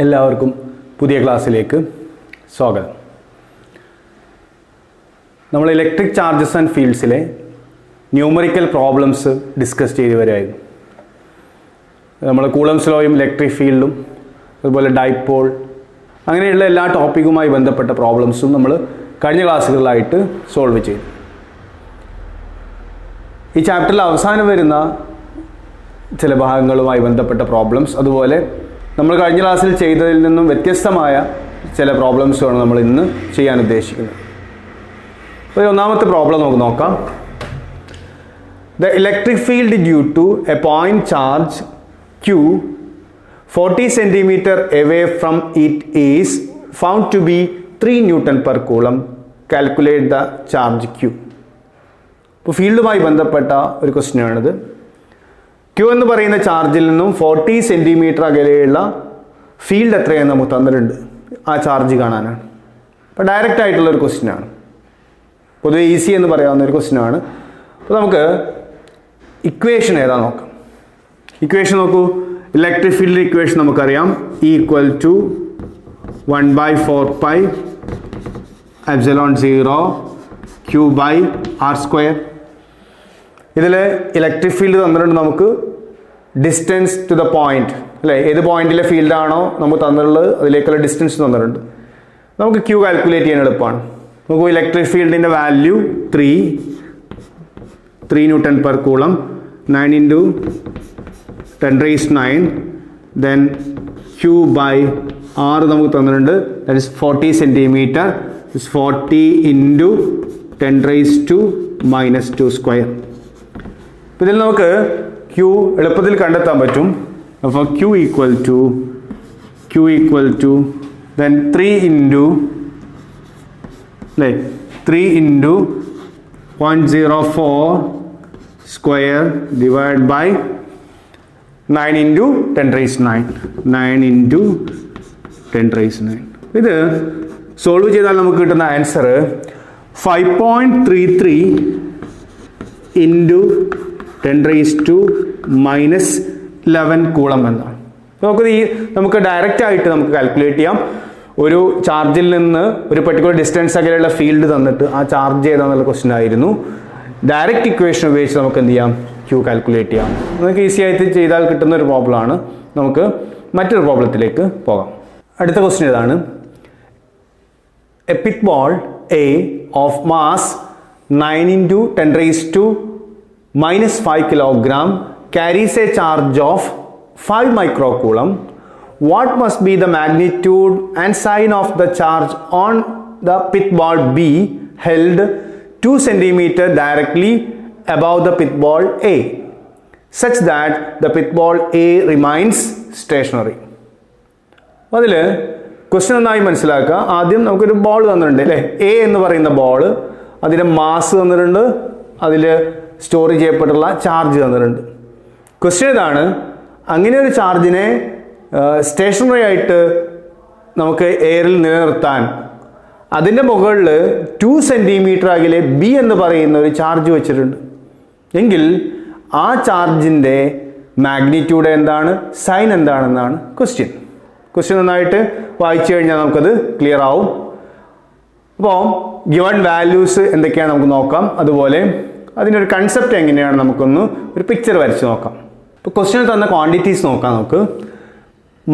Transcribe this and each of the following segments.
എല്ലാവർക്കും പുതിയ ക്ലാസ്സിലേക്ക് സ്വാഗതം. നമ്മൾ ഇലക്ട്രിക് ചാർജസ് ആൻഡ് ഫീൽഡ്സിലെ ന്യൂമറിക്കൽ പ്രോബ്ലംസ് ഡിസ്കസ് ചെയ്തു വരികയായിരുന്നു. നമ്മൾ കൂളംസ് ലോയും ഇലക്ട്രിക് ഫീൽഡും അതുപോലെ ഡൈപോൾ അങ്ങനെയുള്ള എല്ലാ ടോപ്പിക്കുമായി ബന്ധപ്പെട്ട പ്രോബ്ലംസും നമ്മൾ കഴിഞ്ഞ ക്ലാസ്സുകളിലായിട്ട് സോൾവ് ചെയ്തു. ഈ ചാപ്റ്ററിൽ അവസാനം വരുന്ന ചില ഭാഗങ്ങളുമായി ബന്ധപ്പെട്ട പ്രോബ്ലംസ്, അതുപോലെ നമ്മൾ കഴിഞ്ഞ ക്ലാസ്സിൽ ചെയ്തതിൽ നിന്നും വ്യത്യസ്തമായ ചില പ്രോബ്ലംസുമാണ് നമ്മൾ ഇന്ന് ചെയ്യാൻ ഉദ്ദേശിക്കുന്നത്. അപ്പോൾ ഒന്നാമത്തെ പ്രോബ്ലം നമുക്ക് നോക്കാം. The electric field due to a point charge Q 40 centimeter away from it is found to be 3 Newton per coulomb. Calculate the charge Q. ഇപ്പോൾ ഫീൽഡുമായി ബന്ധപ്പെട്ട ഒരു ക്വസ്റ്റ്യൻ ആണിത്. Q എന്ന് പറയുന്ന ചാർജിൽ നിന്നും 40 സെൻറ്റിമീറ്റർ അകലെയുള്ള ഫീൽഡ് എത്രയെന്ന് നമുക്ക് തന്നിട്ടുണ്ട്. ആ ചാർജ് കാണാനാണ്. അപ്പോൾ ഡയറക്റ്റ് ആയിട്ടുള്ള ഒരു ക്വസ്റ്റ്യൻ ആണ്, പൊതുവെ ഈസി എന്ന് പറയാവുന്ന ഒരു ക്വസ്റ്റ്യൻ ആണ്. അപ്പോൾ നമുക്ക് ഇക്വേഷൻ ഏതാ നോക്കാം. ഇക്വേഷൻ നോക്കൂ. ഇലക്ട്രിക് ഫീൽഡ് ഇക്വേഷൻ നമുക്കറിയാം. E = 1/4 pi epsilon 0 Q/r². ഇതിൽ ഇലക്ട്രിക് ഫീൽഡ് തന്നിട്ടുണ്ട് നമുക്ക് ഡിസ്റ്റൻസ് ടു ദ പോയിന്റ്, അല്ലേ? ഏത് പോയിന്റിലെ ഫീൽഡാണോ നമുക്ക് തന്നിട്ടുള്ളത് അതിലേക്കുള്ള ഡിസ്റ്റൻസ് തന്നിട്ടുണ്ട്. നമുക്ക് Q കാൽക്കുലേറ്റ് ചെയ്യാൻ എളുപ്പമാണ്. നമുക്ക് ഇലക്ട്രിക് ഫീൽഡിൻ്റെ value 3 Newton per coulomb, 9 × 10⁹. Then Q/r നമുക്ക് തന്നിട്ടുണ്ട്, ദാറ്റ് ഇസ് 40 സെൻറ്റിമീറ്റർ, 40 × 10⁻²². ഇതിൽ നമുക്ക് Q എളുപ്പത്തിൽ കണ്ടെത്താൻ പറ്റും. അപ്പോൾ Q = then 3 × 0.04² divided by 9 × 10⁹. 9 × 10⁹. ഇത് സോൾവ് ചെയ്താൽ നമുക്ക് കിട്ടുന്ന ആൻസർ 5.33 × 10⁻11 കൂളം എന്നാണ്. നമുക്ക് ഡയറക്റ്റ് ആയിട്ട് നമുക്ക് കാൽക്കുലേറ്റ് ചെയ്യാം. ഒരു ചാർജിൽ നിന്ന് ഒരു പെർട്ടിക്കുലർ ഡിസ്റ്റൻസ് അകലെയുള്ള ഫീൽഡ് തന്നിട്ട് ആ ചാർജ് ഏതാന്നുള്ള ക്വസ്റ്റ്യൻ ആയിരുന്നു. ഡയറക്റ്റ് ഇക്വേഷൻ ഉപയോഗിച്ച് നമുക്ക് എന്ത് ചെയ്യാം? Q കാൽക്കുലേറ്റ് ചെയ്യാം. നമുക്ക് ഈസി ആയിട്ട് ചെയ്താൽ കിട്ടുന്ന ഒരു പ്രോബ്ലമാണ്. നമുക്ക് മറ്റൊരു പ്രോബ്ലത്തിലേക്ക് പോകാം. അടുത്ത ക്വസ്റ്റ്യൻ ഇതാണ്. A pit ball A of mass 9 × 10⁻⁻5 kilogram carries a charge of 5 microcoulomb. What must be the magnitude and sign of the charge on the pit ball B held 2 cm directly above the pit ball A such that the pit ball A remains stationary? അതിൽ question ഒന്നായി മനസ്സിലാക്കുക. ആദ്യം നമുക്കൊരു ball തന്നിട്ടുണ്ട്, അല്ലേ? A എന്ന് പറയുന്ന ball, അതിൻ്റെ മാസ് തന്നിട്ടുണ്ട്, അതിൽ സ്റ്റോർ ചെയ്യപ്പെട്ടുള്ള ചാർജ് തന്നിട്ടുണ്ട്. ക്വസ്റ്റ്യൻ ഇതാണ്, അങ്ങനെ ഒരു ചാർജിനെ സ്റ്റേഷനറി ആയിട്ട് നമുക്ക് എയറിൽ നിലനിർത്താൻ അതിൻ്റെ മുകളിൽ 2 സെൻറ്റിമീറ്റർ അകലെ B എന്ന് പറയുന്ന ഒരു ചാർജ് വെച്ചിട്ടുണ്ട് എങ്കിൽ ആ ചാർജിൻ്റെ മാഗ്നിറ്റ്യൂഡ് എന്താണ്, സൈൻ എന്താണെന്നാണ് ക്വസ്റ്റ്യൻ. ക്വസ്റ്റ്യൻ നന്നായിട്ട് വായിച്ചു കഴിഞ്ഞാൽ നമുക്കത് ക്ലിയർ ആവും. അപ്പോൾ ഗിവൺ വാല്യൂസ് എന്തൊക്കെയാണ് നമുക്ക് നോക്കാം. അതുപോലെ അതിനൊരു കൺസെപ്റ്റ് എങ്ങനെയാണ് നമുക്കൊന്ന് ഒരു പിക്ചർ വരച്ച് നോക്കാം. ഇപ്പോൾ ക്വസ്റ്റ്യൻ തന്ന ക്വാണ്ടിറ്റീസ് നോക്കാം നമുക്ക്.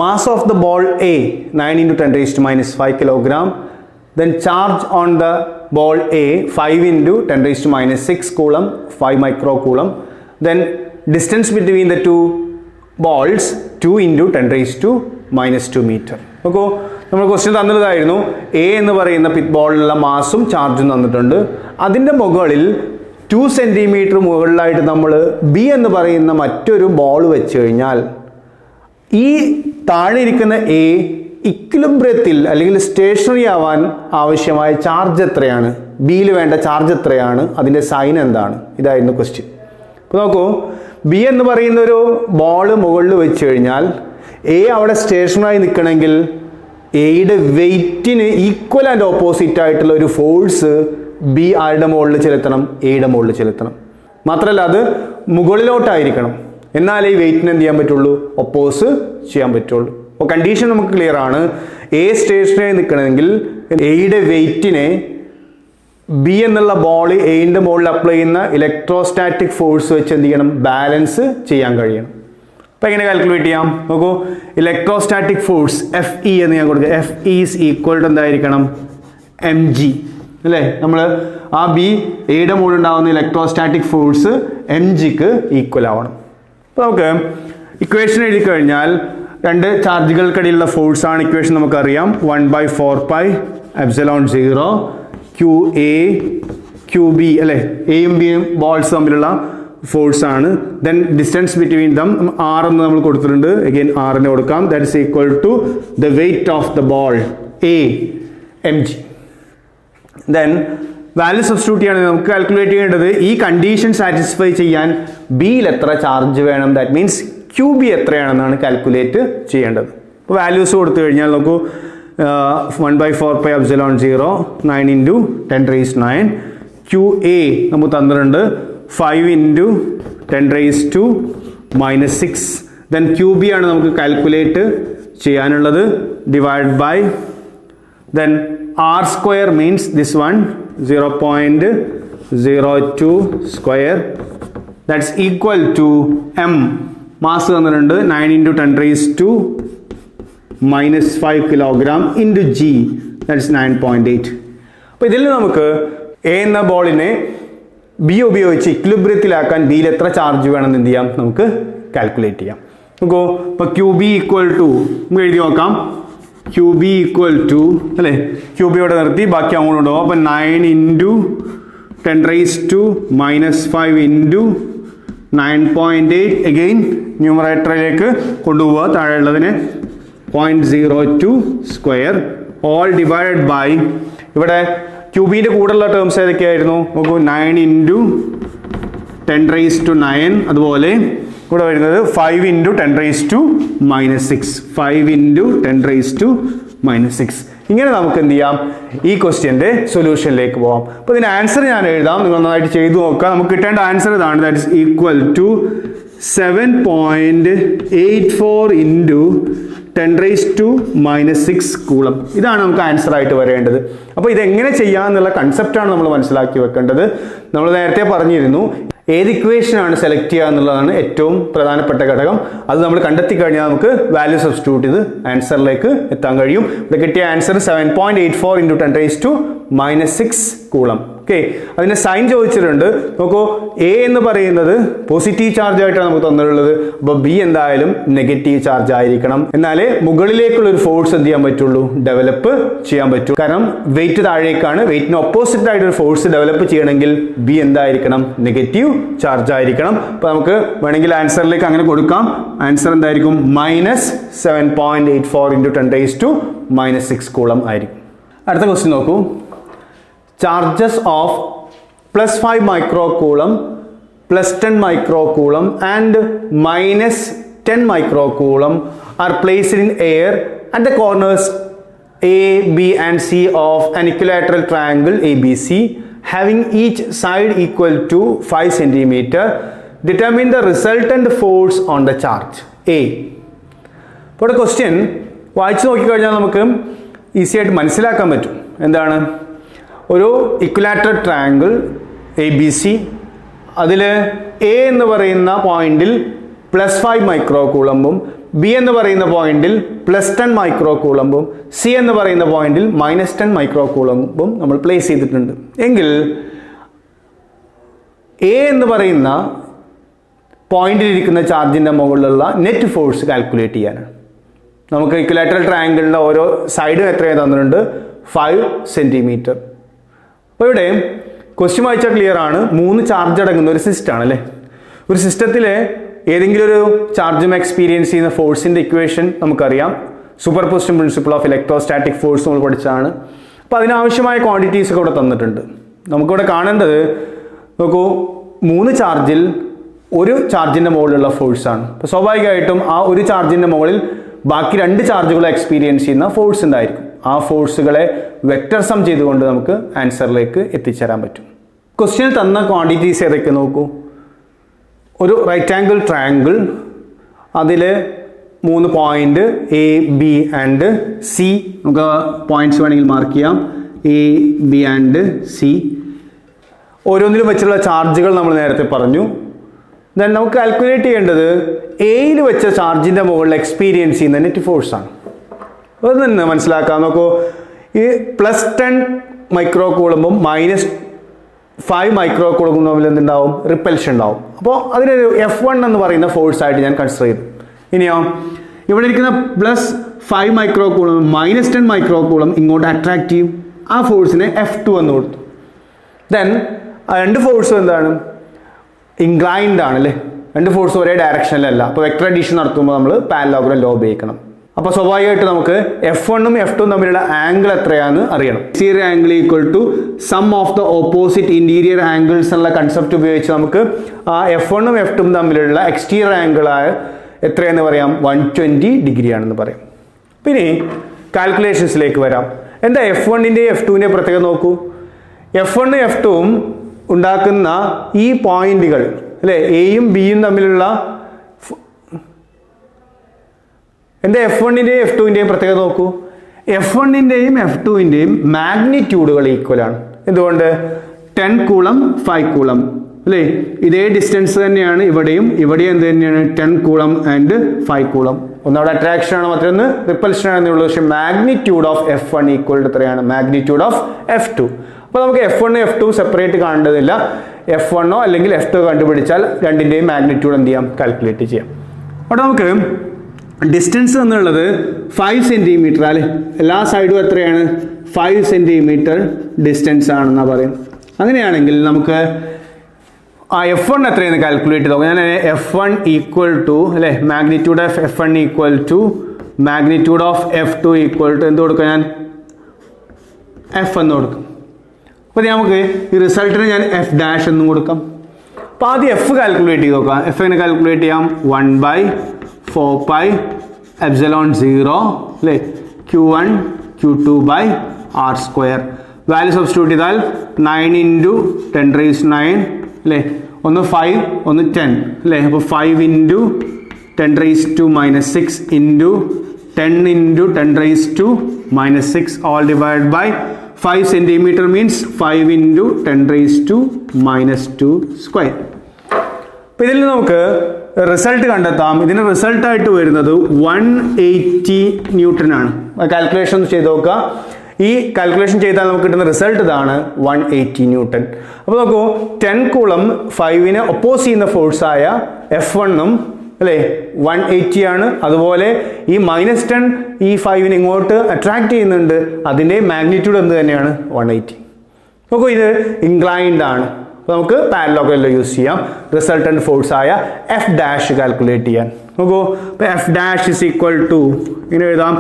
Mass of the ball A 9 × 10⁻5 kilogram. Then charge on the ball A 5 × 10⁻6 coulomb, 5 microcoulomb. Then distance between the two balls 2 × 10⁻2 meter. നോക്കൂ, നമ്മൾ ക്വസ്റ്റ്യൻ തന്നതായിരുന്നു A എന്ന് പറയുന്ന പിറ്റ് ബോളിലുള്ള മാസും ചാർജും തന്നിട്ടുണ്ട്. അതിൻ്റെ മുകളിൽ 2 സെൻറ്റിമീറ്റർ മുകളിലായിട്ട് നമ്മൾ B എന്ന് പറയുന്ന മറ്റൊരു ബോൾ വെച്ച് കഴിഞ്ഞാൽ ഈ താഴെ ഇരിക്കുന്ന A ഇക്വിലിബ്രിയത്തിൽ അല്ലെങ്കിൽ സ്റ്റേഷനറി ആവാൻ ആവശ്യമായ ചാർജ് എത്രയാണ്, ബിയിൽ വേണ്ട ചാർജ് എത്രയാണ്, അതിൻ്റെ സൈൻ എന്താണ്? ഇതായിരുന്നു ക്വസ്റ്റ്യൻ. അപ്പോൾ നോക്കൂ, B എന്ന് പറയുന്ന ഒരു ബോൾ മുകളിൽ വെച്ച് കഴിഞ്ഞാൽ A അവിടെ സ്റ്റേഷനറായി നിൽക്കണമെങ്കിൽ എയുടെ വെയ്റ്റിന് ഈക്വൽ ആൻഡ് ഓപ്പോസിറ്റ് ആയിട്ടുള്ള ഒരു ഫോഴ്സ് B ആരുടെ മുകളിൽ ചെലുത്തണം? എയുടെ മുകളിൽ ചെലുത്തണം. മാത്രമല്ല അത് മുകളിലോട്ടായിരിക്കണം. എന്നാലേ ഈ വെയിറ്റിന് എന്ത് ചെയ്യാൻ പറ്റുള്ളൂ? ഒപ്പോസ് ചെയ്യാൻ പറ്റുള്ളൂ. അപ്പോൾ കണ്ടീഷൻ നമുക്ക് ക്ലിയർ ആണ്. എ സ്റ്റേഷനറി നിൽക്കണമെങ്കിൽ എയുടെ വെയിറ്റിനെ ബി എന്നുള്ള ബോൾ എയുടെ മുകളിൽ അപ്ലൈ ചെയ്യുന്ന ഇലക്ട്രോസ്റ്റാറ്റിക് ഫോഴ്സ് വെച്ച് എന്ത് ചെയ്യണം, ബാലൻസ് ചെയ്യാൻ കഴിയണം. അപ്പോൾ എങ്ങനെ കാൽക്കുലേറ്റ് ചെയ്യാം നോക്കൂ. ഇലക്ട്രോസ്റ്റാറ്റിക് ഫോഴ്സ് FE എന്ന് ഞാൻ കൊടുക്കുക. FE ഈസ് ഈക്വൽ ടു എന്തായിരിക്കണം, mg അല്ലേ. നമ്മൾ ആ ബി എയുടെ മുകളിൽ ഉണ്ടാകുന്ന ഇലക്ട്രോസ്റ്റാറ്റിക് ഫോഴ്സ് mgക്ക് ഈക്വൽ ആവണം. അപ്പോൾ നമുക്ക് ഇക്വേഷൻ എഴുതി കഴിഞ്ഞാൽ രണ്ട് ചാർജുകൾക്കിടയിലുള്ള ഫോഴ്സ് ആണ് ഇക്വേഷൻ നമുക്കറിയാം. 1/4πε0 QA QB അല്ലേ. എയും ബിയും ബോൾസ് തമ്മിലുള്ള ഫോഴ്സ് ആണ്. Then distance between them R എന്ന് നമ്മൾ കൊടുത്തിട്ടുണ്ട്. അഗൈൻ R കൊടുക്കാം. That is equal to the weight of the ball A mg. Then value substitute ചെയ്യുകയാണെങ്കിൽ നമുക്ക് കാൽക്കുലേറ്റ് ചെയ്യേണ്ടത് ഈ കണ്ടീഷൻ സാറ്റിസ്ഫൈ ചെയ്യാൻ ബിയിൽ എത്ര ചാർജ് വേണം, ദാറ്റ് മീൻസ് QB എത്രയാണെന്നാണ് കാൽക്കുലേറ്റ് ചെയ്യേണ്ടത്. അപ്പോൾ വാല്യൂസ് കൊടുത്തു കഴിഞ്ഞാൽ നോക്കൂ. 1/4πε0 9 × 10⁻⁹. QA നമുക്ക് തന്നിട്ടുണ്ട് 5 × 10⁻⁻6. ദെൻ QB ആണ് നമുക്ക് കാൽക്കുലേറ്റ് ചെയ്യാനുള്ളത്. Divide by then R² means this one 0.02 square. That's equal to M mass തന്നിട്ടുണ്ട് 9 × 10⁻⁻5 കിലോഗ്രാം ഇൻറ്റു G, ദാറ്റ്സ് 9.8. അപ്പോൾ ഇതിൽ നമുക്ക് എ എന്ന ബോളിനെ ബി ഉപയോഗിച്ച് ഇക്വിലിബ്രിയത്തിലാക്കാൻ ബിയിൽ എത്ര ചാർജ് വേണമെന്ന് എന്ത് ചെയ്യാം, നമുക്ക് കാൽക്കുലേറ്റ് ചെയ്യാം. നോക്കൂ. ഇപ്പോൾ QB ഈക്വൽ ടു നമുക്ക് എഴുതി നോക്കാം. QB ഈക്വൽ ടു അല്ലേ, QB ഇവിടെ നിർത്തി ബാക്കി അങ്ങോട്ട് കൊണ്ടുപോകാം. അപ്പോൾ 9 × 10⁻⁻5 ഇൻറ്റു 9.8 അഗെയിൻ ന്യൂമറേറ്ററിലേക്ക് കൊണ്ടുപോവുക. താഴെയുള്ളതിന് 0.02 സ്ക്വയർ ഓൾ ഡിവൈഡഡ് ബൈ ഇവിടെ ക്യൂബിൻ്റെ കൂടെയുള്ള ടേംസ് ഏതൊക്കെയായിരുന്നു നോക്കൂ. 9 × 10⁻⁹. അതുപോലെ ഇവിടെ വരുന്നത് 5 × 10⁻⁻6. 5 × 10⁻⁻6. ഇങ്ങനെ നമുക്ക് എന്ത് ചെയ്യാം, ഈ ക്വസ്റ്റ്യൻ്റെ സൊല്യൂഷനിലേക്ക് പോകാം. അപ്പോൾ ഇതിൻ്റെ ആൻസർ ഞാൻ എഴുതാം, നിങ്ങൾ നന്നായിട്ട് ചെയ്തു നോക്കുക. നമുക്ക് കിട്ടേണ്ട ആൻസർ ഇതാണ്. That is equal to 7.84 × 10⁻⁻6 coulomb. ഇതാണ് നമുക്ക് ആൻസർ ആയിട്ട് വരേണ്ടത്. അപ്പോൾ ഇതെങ്ങനെ ചെയ്യാമെന്നുള്ള കൺസെപ്റ്റാണ് നമ്മൾ മനസ്സിലാക്കി വെക്കേണ്ടത്. നമ്മൾ നേരത്തെ പറഞ്ഞിരുന്നു ഏത് ഇക്വേഷനാണ് സെലക്ട് ചെയ്യുക എന്നുള്ളതാണ് ഏറ്റവും പ്രധാനപ്പെട്ട ഘടകം. അത് നമ്മൾ കണ്ടെത്തി കഴിഞ്ഞാൽ നമുക്ക് വാല്യൂ സബ്സ്റ്റിറ്റ്യൂട്ട് ചെയ്ത് ആൻസറിലേക്ക് എത്താൻ കഴിയും. ഇവിടെ കിട്ടിയ ആൻസർ 7.84 × 10⁻⁻6 കൂളം. ഓക്കെ, അതിന് സൈൻ ചോദിച്ചിട്ടുണ്ട്. നോക്കൂ, എ എന്ന് പറയുന്നത് പോസിറ്റീവ് ചാർജ് ആയിട്ടാണ് നമുക്ക് തന്നിട്ടുള്ളത്. അപ്പോൾ ബി എന്തായാലും നെഗറ്റീവ് ചാർജ് ആയിരിക്കണം. എന്നാലേ മുകളിലേക്കുള്ള ഒരു ഫോഴ്സ് എന്ത് ചെയ്യാൻ പറ്റുള്ളൂ, ഡെവലപ്പ് ചെയ്യാൻ പറ്റൂ. കാരണം വെയിറ്റ് താഴേക്കാണ്. വെയിറ്റിന് ഓപ്പോസിറ്റ് ആയിട്ട് ഒരു ഫോഴ്സ് ഡെവലപ്പ് ചെയ്യണമെങ്കിൽ ബി എന്തായിരിക്കണം, നെഗറ്റീവ് ചാർജ് ആയിരിക്കണം. അപ്പോൾ നമുക്ക് വേണമെങ്കിൽ ആൻസറിലേക്ക് അങ്ങനെ കൊടുക്കാം. ആൻസർ എന്തായിരിക്കും, -7.84 × 10⁻⁻6 കൂളം ആയിരിക്കും. അടുത്ത ക്വസ്റ്റ്യൻ നോക്കൂ. Charges of +5 microcoulomb, +10 microcoulomb and -10 microcoulomb are placed in air at the corners A, B and C of an equilateral triangle ABC having each side equal to 5 cm. Determine the resultant force on the charge A. ഇപ്പോൾ question വായിച്ചു നോക്കിക്കഴിഞ്ഞാൽ നമുക്ക് easy ആയിട്ട് മനസ്സിലാക്കാൻ പറ്റും. എന്താണ്, ഒരു equilateral triangle ABC, അതിൽ എ എന്ന് പറയുന്ന പോയിന്റിൽ +5 മൈക്രോകൂളമ്പും ബി എന്ന് പറയുന്ന പോയിന്റിൽ +10 മൈക്രോകൂളമ്പും സി എന്ന് പറയുന്ന പോയിന്റിൽ -10 മൈക്രോകൂളമ്പും നമ്മൾ പ്ലേസ് ചെയ്തിട്ടുണ്ട്. എങ്കിൽ എ എന്ന് പറയുന്ന പോയിന്റിലിരിക്കുന്ന ചാർജിൻ്റെ മുകളിലുള്ള നെറ്റ് ഫോഴ്സ് കാൽക്കുലേറ്റ് ചെയ്യാനാണ്. നമുക്ക് ഇക്വിലാറ്ററൽ ട്രയാങ്കിളിൻ്റെ ഓരോ സൈഡും എത്രയാണ് തന്നിട്ടുണ്ട്, 5 സെൻറ്റിമീറ്റർ. അപ്പോൾ ഇവിടെ ക്വസ്റ്റ്യൻ വായിച്ചാൽ ക്ലിയർ ആണ്. 3 ചാർജ് അടങ്ങുന്ന ഒരു സിസ്റ്റമാണ് അല്ലേ. ഒരു സിസ്റ്റത്തിലെ ഏതെങ്കിലും ഒരു ചാർജും എക്സ്പീരിയൻസ് ചെയ്യുന്ന ഫോഴ്സിൻ്റെ ഇക്വേഷൻ നമുക്കറിയാം. Superposition principle of electrostatic force നമ്മൾ പഠിച്ചതാണ്. അപ്പോൾ അതിനാവശ്യമായ ക്വാണ്ടിറ്റീസ് ഒക്കെ ഇവിടെ തന്നിട്ടുണ്ട്. നമുക്കിവിടെ കാണേണ്ടത് നോക്കൂ, 3 ചാർജിൽ ഒരു ചാർജിൻ്റെ മുകളിലുള്ള ഫോഴ്സാണ്. അപ്പോൾ സ്വാഭാവികമായിട്ടും ആ ഒരു ചാർജിൻ്റെ മുകളിൽ ബാക്കി 2 ചാർജുകൾ എക്സ്പീരിയൻസ് ചെയ്യുന്ന ഫോഴ്സ് ഉണ്ടായിരിക്കും. ആ ഫോഴ്സുകളെ വെക്റ്റർ സം ചെയ്തുകൊണ്ട് നമുക്ക് ആൻസറിലേക്ക് എത്തിച്ചേരാൻ പറ്റും. ക്വസ്റ്റ്യനിൽ തന്ന ക്വാണ്ടിറ്റീസ് ഏതൊക്കെ നോക്കൂ. ഒരു റൈറ്റ് ആംഗിൾ ട്രയാങ്കിൾ, അതിൽ 3 point A B and C നമുക്ക് പോയിന്റ്സ് വേണമെങ്കിൽ മാർക്ക് ചെയ്യാം. എ ബി ആൻഡ് സി ഓരോന്നിലും വെച്ചുള്ള ചാർജുകൾ നമ്മൾ നേരത്തെ പറഞ്ഞു. ദെൻ നമുക്ക് കാൽക്കുലേറ്റ് ചെയ്യേണ്ടത് എയിൽ വെച്ച ചാർജിൻ്റെ മുകളിൽ എക്സ്പീരിയൻസ് ചെയ്യുന്ന നെറ്റ് ഫോഴ്സാണ്. അത് തന്നെ മനസ്സിലാക്കാം. നോക്കൂ, ഈ +10 മൈക്രോ കൂളുമ്പും -5 മൈക്രോ കൂളുമ്പും തമ്മിൽ എന്തുണ്ടാവും? റിപ്പൽഷൻ ഉണ്ടാവും. അപ്പോൾ അതിനൊരു F1 എന്ന് പറയുന്ന ഫോഴ്സ് ആയിട്ട് ഞാൻ കൺസിഡർ ചെയ്തു. ഇനിയോ ഇവിടെ ഇരിക്കുന്ന +5 മൈക്രോ കൂളും -10 മൈക്രോ കൂളും ഇങ്ങോട്ട് അട്രാക്ട് ചെയ്യും. ആ ഫോഴ്സിനെ F2 എന്ന് കൊടുത്തു. ദെൻ ആ രണ്ട് ഫോഴ്സും എന്താണ്? ഇൻക്ലൈൻഡ് ആണ് അല്ലേ? രണ്ട് ഫോഴ്സ് ഒരേ ഡയറക്ഷനിലല്ല. അപ്പോൾ വെക്ടർ അഡീഷൻ നടത്തുമ്പോൾ നമ്മൾ പാരലോഗ്രാം ലോ ഉപയോഗിക്കണം. അപ്പോൾ സ്വാഭാവികമായിട്ട് നമുക്ക് F1 ഉം F2 തമ്മിലുള്ള ആംഗിൾ എത്രയാണെന്ന് അറിയണം. Exterior angle equal to sum of the opposite interior angles എന്നുള്ള കൺസെപ്റ്റ് ഉപയോഗിച്ച് നമുക്ക് F1 ഉം F2 ഉം തമ്മിലുള്ള എക്സ്റ്റീരിയർ ആംഗിളായ എത്രയെന്ന് പറയാം? 120 ഡിഗ്രി ആണെന്ന് പറയാം. പിന്നെ കാൽക്കുലേഷൻസിലേക്ക് വരാം. എന്താ F1ൻ്റെയും F2ൻ്റെയും പ്രത്യേകത നോക്കൂ. F1 ഉം F2 ഉം ഉണ്ടാക്കുന്ന ഈ പോയിന്റുകൾ അല്ലേ, എയും ബിയും തമ്മിലുള്ള എന്താ F1ൻ്റെയും F2ൻ്റെയും പ്രത്യേകത നോക്കൂ. F1ൻ്റെയും F2ൻ്റെയും മാഗ്നിറ്റ്യൂഡുകൾ ഈക്വൽ ആണ്. എന്തുകൊണ്ട്? 10 കൂളം 5 കൂളം അല്ലേ? ഇതേ ഡിസ്റ്റൻസ് തന്നെയാണ് ഇവിടെയും എന്ത് തന്നെയാണ്? 10 കൂളം ആൻഡ് 5 കൂളം. ഒന്നവിടെ അട്രാക്ഷൻ ആണ്, മറ്റൊന്ന് റിപ്പൽഷൻ ആണെന്നുള്ളൂ. പക്ഷെ magnitude of F1 equal to എത്രയാണ്? Magnitude of F2. അപ്പോൾ നമുക്ക് F1 F2 സെപ്പറേറ്റ് കാണേണ്ടതില്ല. F1 അല്ലെങ്കിൽ F2 കണ്ടുപിടിച്ചാൽ രണ്ടിൻ്റെയും മാഗ്നിറ്റ്യൂഡ് എന്ത് ചെയ്യാം? കാൽക്കുലേറ്റ് ചെയ്യാം. അവിടെ നമുക്ക് ഡിസ്റ്റൻസ് എന്നുള്ളത് 5 സെൻറ്റിമീറ്റർ അല്ലേ? എല്ലാ സൈഡും എത്രയാണ്? 5 സെൻറ്റിമീറ്റർ ഡിസ്റ്റൻസ് ആണെന്നാണ് പറയുന്നത്. അങ്ങനെയാണെങ്കിൽ നമുക്ക് ആ F1 എത്രയെന്ന് കാൽക്കുലേറ്റ് ചെയ്ത് നോക്കാം. ഞാൻ F1 ഈക്വൽ ടു അല്ലേ, magnitude of F1 equal to magnitude of F2 equal to എന്ത് കൊടുക്കാം? ഞാൻ F എന്ന് കൊടുക്കും. അപ്പോൾ നമുക്ക് ഈ റിസൾട്ടിന് ഞാൻ F' എന്നും കൊടുക്കാം. അപ്പോൾ ആദ്യം F കാൽക്കുലേറ്റ് ചെയ്ത് നോക്കാം. F എങ്ങനെ കാൽക്കുലേറ്റ് ചെയ്യാം? 1/4πε0 അല്ലേ, Q1 Q2/R². വാല്യൂ സബ്സ്റ്റിറ്റ്യൂട്ട് ചെയ്താൽ 9 × 10⁹ അല്ലേ, ഒന്ന് 5 ഒന്ന് 10 അല്ലേ. അപ്പോൾ 5 × 10⁻⁻6 × 10 × 10⁻6 all divided by 5 centimetre means 5 × 10⁻². അപ്പോൾ ഇതിൽ നമുക്ക് റിസൾട്ട് കണ്ടെത്താം. ഇതിന് റിസൾട്ടായിട്ട് വരുന്നത് 180 ന്യൂട്ടൺ ആണ്. കാൽക്കുലേഷൻ ചെയ്ത് നോക്കുക. ഈ കാൽക്കുലേഷൻ ചെയ്താൽ നമുക്ക് കിട്ടുന്ന റിസൾട്ട് ഇതാണ്, 180 ന്യൂട്ടൺ. അപ്പോൾ നോക്കൂ, 10 കൂളം 5നെ ഒപ്പോസ് ചെയ്യുന്ന ഫോഴ്സായ F1 അല്ലേ 180 ആണ്. അതുപോലെ ഈ -10 ഈ 5നെ ഇങ്ങോട്ട് അട്രാക്ട് ചെയ്യുന്നുണ്ട്. അതിൻ്റെ മാഗ്നിറ്റ്യൂഡ് എന്ത് തന്നെയാണ്? 180. നോക്കൂ, ഇത് ഇൻക്ലൈൻഡ് ആണ്. അപ്പോൾ നമുക്ക് പാരലോഗ്രാം യൂസ് ചെയ്യാം റിസൾട്ടന്റ് ഫോഴ്സായ F' കാൽക്കുലേറ്റ് ചെയ്യാൻ. നോക്കൂ, ഇപ്പോൾ F' ഇസ് ഈക്വൽ ടു ഇങ്ങനെ എഴുതാം,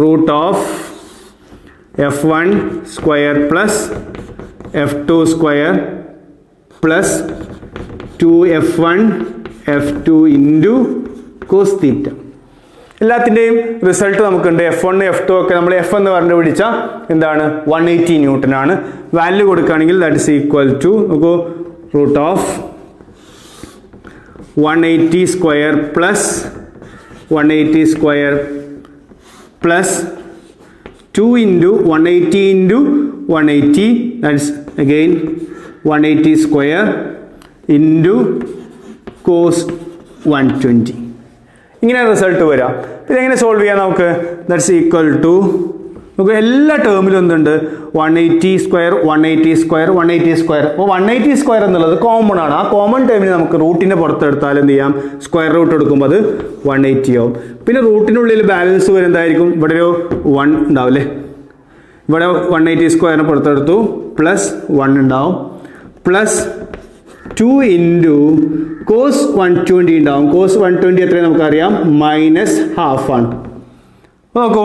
√F1² plus F2² plus 2F1 F2 into cos θ. എല്ലാത്തിൻ്റെയും റിസൾട്ട് നമുക്കുണ്ട്. F1 F2 ഒക്കെ നമ്മൾ F എന്ന് പറഞ്ഞു പിടിച്ചാൽ എന്താണ്? 180 ന്യൂട്ടൺ ആണ്. വാല്യൂ കൊടുക്കുകയാണെങ്കിൽ ദാറ്റ് ഇസ് ഈക്വൽ ടു നോക്കൂ √180² plus 180² plus 2 × 180 × 180 that's again 180² into cos 120. ഇങ്ങനെ റിസൾട്ട് വരാം. ഇതെങ്ങനെ സോൾവ് ചെയ്യാം നമുക്ക്? ദാറ്റ്സ് ഈക്വൽ ടു നമുക്ക് എല്ലാ ടേമിലും എന്തുണ്ട്? 180², 180², 180². അപ്പോൾ 180² എന്നുള്ളത് കോമൺ ആണ്. ആ കോമൺ ടേമിന് നമുക്ക് റൂട്ടിൻ്റെ പുറത്തെടുത്താൽ എന്ത് ചെയ്യാം? സ്ക്വയർ റൂട്ട് എടുക്കുമ്പോൾ അത് 180 ആവും. പിന്നെ റൂട്ടിനുള്ളിൽ ബാലൻസ് വരുന്നതായിരിക്കും. ഇവിടെ ഒരു 1 ഉണ്ടാവില്ലേ? ഇവിടെ 180² പുറത്തെടുത്തു പ്ലസ് 1 ഉണ്ടാവും പ്ലസ് 2 × cos 120 ഉണ്ടാവും. cos 120 എത്രയാണ് നമുക്കറിയാം? -½ ആണ്. നോക്കൂ,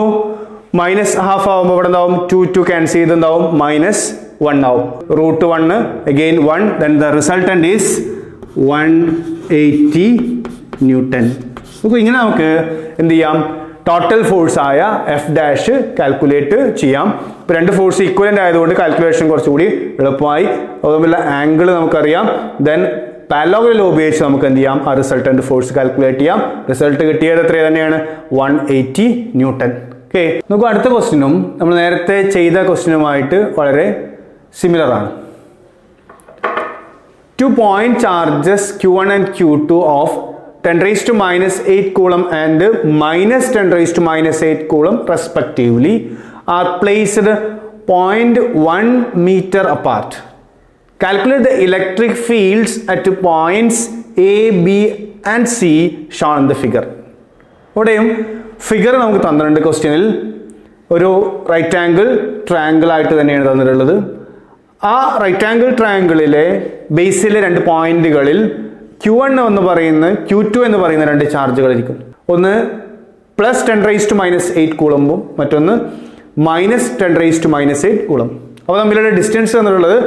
-½ ആവുമ്പോൾ ഇവിടെ എന്താവും? 2 ക്യാൻസൽ ചെയ്തുണ്ടാവും, -1 ആവും. √1 again 1, then the resultant is 180 newton. നോക്കൂ, ഇങ്ങനെ നമുക്ക് എന്ത് ചെയ്യാം? ടോട്ടൽ ഫോഴ്സ് ആയ F' കാൽക്കുലേറ്റ് ചെയ്യാം. ഇപ്പോൾ രണ്ട് ഫോഴ്സ് ഈക്വലൻ്റ് ആയതുകൊണ്ട് കാൽക്കുലേഷൻ കുറച്ചുകൂടി എളുപ്പമായി. അതുപോലെ ആംഗിൾ നമുക്കറിയാം. ദെൻ പാരലലോഗ്രാം ലോ ഉപയോഗിച്ച് നമുക്ക് എന്ത് ചെയ്യാം, ആ റിസൾട്ടന്റ് ഫോഴ്സ് കാൽക്കുലേറ്റ് ചെയ്യാം. റിസൾട്ട് കിട്ടിയത് എത്ര തന്നെയാണ്, 180 ന്യൂട്ടൺ. ഓക്കെ, നമുക്ക് അടുത്ത ക്വസ്റ്റ്യനും നമ്മൾ നേരത്തെ ചെയ്ത ക്വസ്റ്റ്യനുമായിട്ട് വളരെ സിമിലർ ആണ്. 2 point charges Q1 and Q2 of 10⁻⁸ coulomb and -10⁻⁸ coulomb respectively are placed 0.1 meter apart. Calculate the electric fields at points A, B and C shown in the figure. ഇവിടെയും figure നമുക്ക് തന്നിട്ടുണ്ട്. ക്വസ്റ്റ്യനിൽ ഒരു റൈറ്റ് ആംഗിൾ ട്രയാങ്കിൾ ആയിട്ട് തന്നെയാണ് തന്നിട്ടുള്ളത്. ആ right angle ട്രയാങ്കിളിലെ ബേസിലെ 2 പോയിന്റുകളിൽ Q1 എന്ന് പറയുന്ന Q2 എന്ന് പറയുന്ന 2 ചാർജുകളായിരിക്കും. ഒന്ന് +10⁻⁸ കൂളമ്പും മറ്റൊന്ന് -10⁻⁸ കൂളമ്പ്. അപ്പോൾ തമ്മിലുള്ള ഡിസ്റ്റൻസ് എന്നുള്ളത്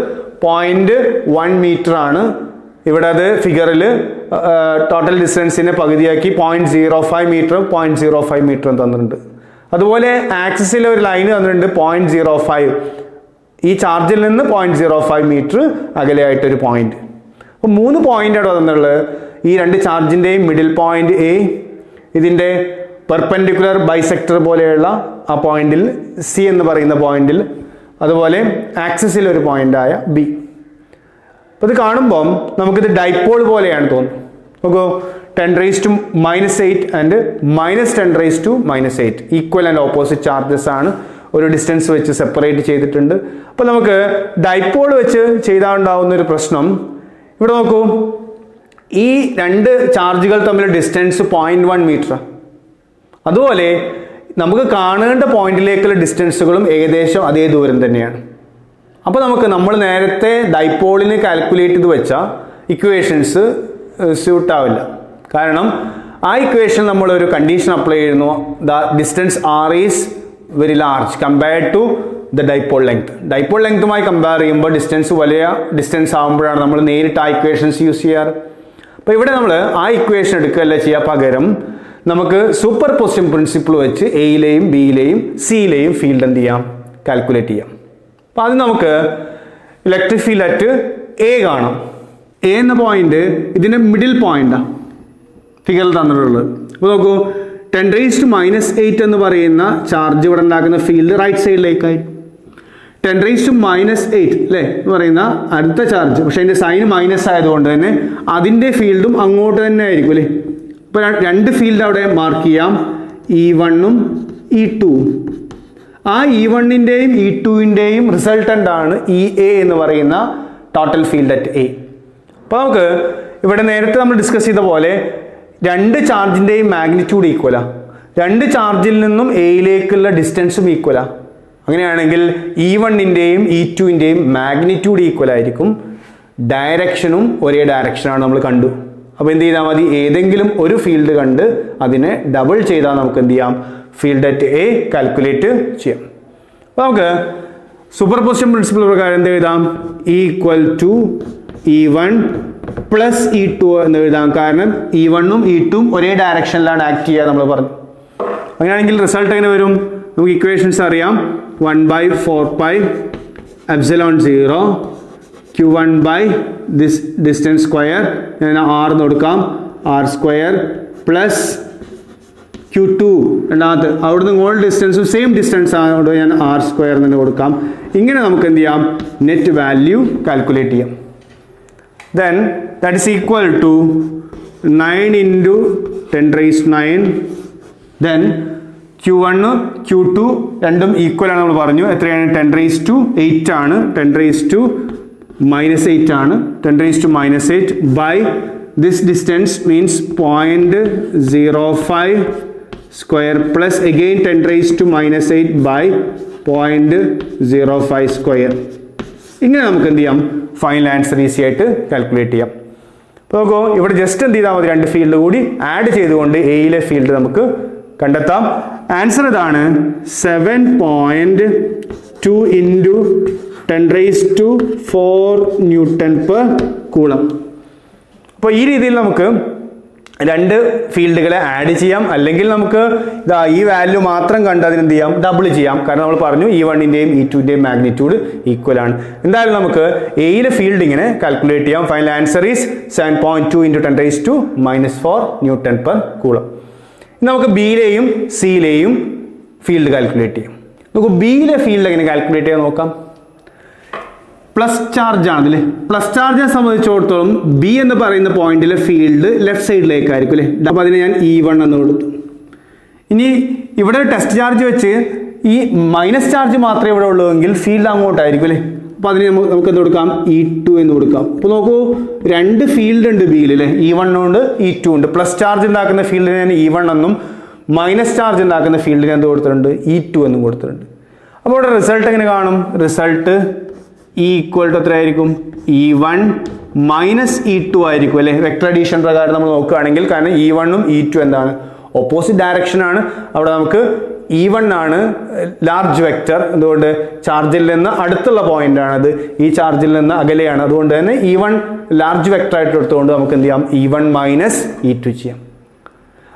0.1 മീറ്റർ ആണ്. ഇവിടെ അത് ഫിഗറിൽ ടോട്ടൽ ഡിസ്റ്റൻസിനെ പകുതിയാക്കി 0.05 മീറ്ററും 0.05 മീറ്ററും തന്നിട്ടുണ്ട്. അതുപോലെ ആക്സിസിലെ ഒരു ലൈൻ തന്നിട്ടുണ്ട് 0.05. ഈ ചാർജിൽ നിന്ന് 0.05 മീറ്റർ അകലെയായിട്ടൊരു പോയിന്റ്. അപ്പോൾ 3 പോയിന്റാണ് തന്നുള്ളത്. ഈ 2 ചാർജിൻ്റെയും മിഡിൽ പോയിന്റ് എ, ഇതിൻ്റെ പെർപെൻഡിക്കുലർ ബൈസെക്ടർ പോലെയുള്ള ആ പോയിന്റിൽ സി എന്ന് പറയുന്ന പോയിന്റിൽ, അതുപോലെ ആക്സിസിൽ ഒരു പോയിന്റായ ബി. അപ്പോൾ ഇത് കാണുമ്പം നമുക്കിത് ഡൈപോൾ പോലെയാണ് തോന്നുന്നത്. നോക്കൂ, 10⁻⁻8 and -10⁻⁻8 equal and opposite charges ആണ്. ഒരു ഡിസ്റ്റൻസ് വെച്ച് സെപ്പറേറ്റ് ചെയ്തിട്ടുണ്ട്. അപ്പോൾ നമുക്ക് ഡൈപോൾ വെച്ച് ചെയ്താലുണ്ടാവുന്ന ഒരു പ്രശ്നം, ഇവിടെ നോക്കൂ, ഈ 2 ചാർജുകൾ തമ്മിലുള്ള ഡിസ്റ്റൻസ് 0.1 മീറ്റർ. അതുപോലെ നമുക്ക് കാണേണ്ട പോയിന്റിലേക്കുള്ള ഡിസ്റ്റൻസുകളും ഏകദേശം അതേ ദൂരം തന്നെയാണ്. അപ്പോൾ നമ്മൾ നേരത്തെ ഡൈപോളിന് കാൽക്കുലേറ്റ് ചെയ്ത് വെച്ച ഇക്വേഷൻസ് സ്യൂട്ടാവില്ല. കാരണം ആ ഇക്വേഷൻ നമ്മളൊരു കണ്ടീഷൻ അപ്ലൈ ചെയ്യുന്നു, the distance r is very large compared to the dipole length. Dipole ലെങ്ത്തുമായി കമ്പയർ ചെയ്യുമ്പോൾ ഡിസ്റ്റൻസ് വലിയ ഡിസ്റ്റൻസ് ആകുമ്പോഴാണ് നമ്മൾ നേരിട്ട് ആ ഇക്വേഷൻസ് യൂസ് ചെയ്യാറ്. അപ്പോൾ ഇവിടെ നമ്മൾ ആ ഇക്വേഷൻ എടുക്കുകയല്ല ചെയ്യുക, പകരം നമുക്ക് സൂപ്പർ പൊസിഷൻ പ്രിൻസിപ്പിൾ വെച്ച് എയിലെയും ബിയിലെയും സിയിലെയും ഫീൽഡ് എന്ത് ചെയ്യാം, കാൽക്കുലേറ്റ് ചെയ്യാം. അപ്പോൾ അത് നമുക്ക് ഇലക്ട്രിക് ഫീൽഡ് അറ്റ് എ കാണാം. എ എന്ന പോയിന്റ് ഇതിൻ്റെ മിഡിൽ പോയിന്റാണ് ഫിഗറിൽ തന്നിട്ടുള്ളത്. അപ്പോൾ നോക്കൂ, 10⁻⁻8 എന്ന് പറയുന്ന ചാർജ് ഇവിടെ ഉണ്ടാക്കുന്ന ഫീൽഡ് റൈറ്റ് സൈഡിലേക്കായി. 10⁻⁻8 അല്ലേ എന്ന് പറയുന്ന അടുത്ത ചാർജ്, പക്ഷേ അതിൻ്റെ സൈൻ മൈനസ് ആയതുകൊണ്ട് തന്നെ അതിൻ്റെ ഫീൽഡും അങ്ങോട്ട് തന്നെ ആയിരിക്കും അല്ലേ. ഇപ്പോൾ 2 ഫീൽഡ് അവിടെ മാർക്ക് ചെയ്യാം, E1ഉം E2ഉം. ആ E1ൻ്റെയും E2ൻ്റെയും റിസൾട്ടൻ്റ് ആണ് EA എന്ന് പറയുന്ന ടോട്ടൽ ഫീൽഡ് അറ്റ് എ. അപ്പോൾ നമുക്ക് ഇവിടെ നേരത്തെ നമ്മൾ ഡിസ്കസ് ചെയ്ത പോലെ 2 ചാർജിൻ്റെയും മാഗ്നിറ്റ്യൂഡ് ഈക്വലാണ്. 2 ചാർജിൽ നിന്നും എയിലേക്കുള്ള ഡിസ്റ്റൻസും ഈക്വലാണ്. അങ്ങനെയാണെങ്കിൽ E1ൻ്റെയും E2ൻ്റെയും മാഗ്നിറ്റ്യൂഡ് ഈക്വൽ ആയിരിക്കും. ഡയറക്ഷനും ഒരേ ഡയറക്ഷനാണ് നമ്മൾ കണ്ടു. അപ്പോൾ എന്ത് ചെയ്താൽ മതി, ഏതെങ്കിലും ഒരു ഫീൽഡ് കണ്ട് അതിനെ ഡബിൾ ചെയ്താൽ നമുക്ക് എന്ത് ചെയ്യാം, ഫീൽഡ് അറ്റ് എ കാൽക്കുലേറ്റ് ചെയ്യാം. അപ്പോൾ നമുക്ക് സൂപ്പർ പൊസിഷൻ പ്രിൻസിപ്പിൾ പ്രകാരം എന്ത് എഴുതാം, E= E1 + E2 എന്ന് എഴുതാം. കാരണം E1ഉം E2ഉം ഒരേ ഡയറക്ഷനിലാണ് ആക്ട് ചെയ്യുക നമ്മൾ പറഞ്ഞു. അങ്ങനെയാണെങ്കിൽ റിസൾട്ട് എങ്ങനെ വരും, നമുക്ക് ഇക്വേഷൻസ് അറിയാം. 1/4πε0 Q1 ദിസ് ഡിസ്റ്റൻസ് സ്ക്വയർ, ഞാൻ R എന്ന് കൊടുക്കാം, R² പ്ലസ് Q2 രണ്ടാമത്തെ അവിടുന്ന് ഇങ്ങോട്ട് ഡിസ്റ്റൻസും സെയിം ഡിസ്റ്റൻസ് ആയതുകൊണ്ട് ഞാൻ R² എന്ന് കൊടുക്കാം. ഇങ്ങനെ നമുക്ക് എന്ത് ചെയ്യാം, നെറ്റ് വാല്യൂ കാൽക്കുലേറ്റ് ചെയ്യാം. Then that is equal to 9 × 10⁻⁹. Then Q1 Q2 രണ്ടും ഈക്വൽ ആണ് നമ്മൾ പറഞ്ഞു. എത്രയാണ്, 10⁸8 ആണ്. 10⁻⁻8 ആണ്. 10⁻⁻8 by this distance means 0.05 square plus again 10⁻⁻8 by 0.05 square. ഇങ്ങനെ നമുക്ക് എന്ത് ചെയ്യാം, ഫൈനൽ ആൻസർ ഈസി ആയിട്ട് കാൽക്കുലേറ്റ് ചെയ്യാം. അപ്പോൾ നോക്കൂ, ഇവിടെ ജസ്റ്റ് എന്ത് ചെയ്താൽ മതി, 2 ഫീൽഡ് കൂടി ആഡ് ചെയ്തുകൊണ്ട് എയിലെ ഫീൽഡ് നമുക്ക് കണ്ടെത്താം. ആൻസർ ഇതാണ്, 7.2 × 10⁴ Newton per coulomb. അപ്പോൾ ഈ രീതിയിൽ നമുക്ക് രണ്ട് ഫീൽഡുകളെ ആഡ് ചെയ്യാം, അല്ലെങ്കിൽ നമുക്ക് ഇതാ ഈ വാല്യൂ മാത്രം കണ്ട് അതിനെന്ത് ചെയ്യാം, ഡബിൾ ചെയ്യാം. കാരണം നമ്മൾ പറഞ്ഞു E1ന്റെയും E2ന്റെയും മാഗ്നിറ്റ്യൂഡ് ഈക്വൽ ആണ്. എന്തായാലും നമുക്ക് എയിലെ ഫീൽഡ് ഇങ്ങനെ കാൽക്കുലേറ്റ് ചെയ്യാം. Final answer is 7.2 × 10⁻⁻⁴ newton per coulomb. നമുക്ക് ബിയിലെയും സിയിലെയും ഫീൽഡ് കാൽക്കുലേറ്റ് ചെയ്യാം. നമുക്ക് ബിയിലെ ഫീൽഡ് എങ്ങനെ കാൽക്കുലേറ്റ് ചെയ്യാൻ നോക്കാം. പ്ലസ് ചാർജ് ആണല്ലേ. പ്ലസ് ചാർജിനെ സംബന്ധിച്ചിടത്തോളം ബി എന്ന് പറയുന്ന പോയിന്റിലെ ഫീൽഡ് ലെഫ്റ്റ് സൈഡിലേക്കായിരിക്കും അല്ലേ. അപ്പോൾ അതിന് ഞാൻ E1 എന്ന് കൊടുത്തു. ഇനി ഇവിടെ ടെസ്റ്റ് ചാർജ് വെച്ച് ഈ മൈനസ് ചാർജ് മാത്രമേ ഇവിടെ ഉള്ളൂ എങ്കിൽ ഫീൽഡ് അങ്ങോട്ടായിരിക്കും അല്ലേ. അപ്പോൾ അതിന് നമുക്ക് എന്ത് കൊടുക്കാം, E2 എന്ന് കൊടുക്കാം. അപ്പോൾ നോക്കൂ, രണ്ട് ഫീൽഡ് ഉണ്ട് ബിയിൽ അല്ലേ. E1 ഉണ്ട് E2 ഉണ്ട്. പ്ലസ് ചാർജ് ഉണ്ടാക്കുന്ന ഫീൽഡിന് ഞാൻ E1 എന്നും മൈനസ് ചാർജ് ഉണ്ടാക്കുന്ന ഫീൽഡിന് എന്ത് കൊടുത്തിട്ടുണ്ട്, E2 എന്നും കൊടുത്തിട്ടുണ്ട്. അപ്പോൾ ഇവിടെ റിസൾട്ട് എങ്ങനെ കാണും, റിസൾട്ട് ഈക്വൽ ടു എത്രയായിരിക്കും, E1 മൈനസ് E2 ആയിരിക്കും അല്ലേ. വെക്ടർ അഡീഷൻ പ്രകാരം നമ്മൾ നോക്കുകയാണെങ്കിൽ, കാരണം E1ഉം E2 എന്താണ്, ഓപ്പോസിറ്റ് ഡയറക്ഷൻ ആണ്. അവിടെ നമുക്ക് E1 ആണ് ലാർജ് വെക്ടർ, അതുകൊണ്ട് ചാർജിൽ നിന്ന് അടുത്തുള്ള പോയിന്റ് ആണത്, ഈ ചാർജിൽ നിന്ന് അകലെയാണ്. അതുകൊണ്ട് തന്നെ E1 ലാർജ് വെക്ടർ ആയിട്ട് എടുത്തുകൊണ്ട് നമുക്ക് എന്ത് ചെയ്യാം, E1 മൈനസ് E2 ചെയ്യാം.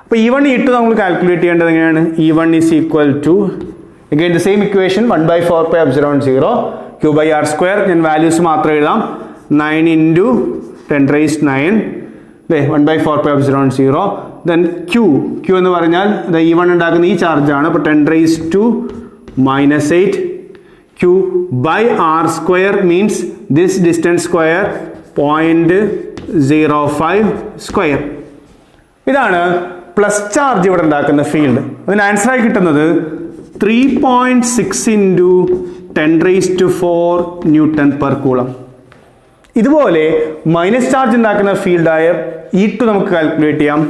അപ്പോൾ E1 E2 നമ്മൾ കാൽക്കുലേറ്റ് ചെയ്യേണ്ടത് എങ്ങനെയാണ്, E1 is equal to again the same equation 1/4πε0 Q/r². ഞാൻ വാല്യൂസ് മാത്രം എഴുതാം. 9 × 10⁻⁹ അല്ലേ, 1/4πε0. ദെൻ Q എന്ന് പറഞ്ഞാൽ E1 ഉണ്ടാക്കുന്ന ഈ ചാർജ് ആണ്. അപ്പോൾ 10⁻⁻8 Q/r² means this distance square 0.05 square. ഇതാണ് പ്ലസ് ചാർജ് ഇവിടെ ഉണ്ടാക്കുന്ന ഫീൽഡ്. അതിന് ആൻസർ ആയി കിട്ടുന്നത് 3.6 × 10⁻⁴ ന്യൂട്ടൺ പെർ കൂളം. ഇതുപോലെ മൈനസ് ചാർജ് ഉണ്ടാക്കുന്ന ഫീൽഡായ E2 നമുക്ക് കാൽക്കുലേറ്റ് ചെയ്യാം.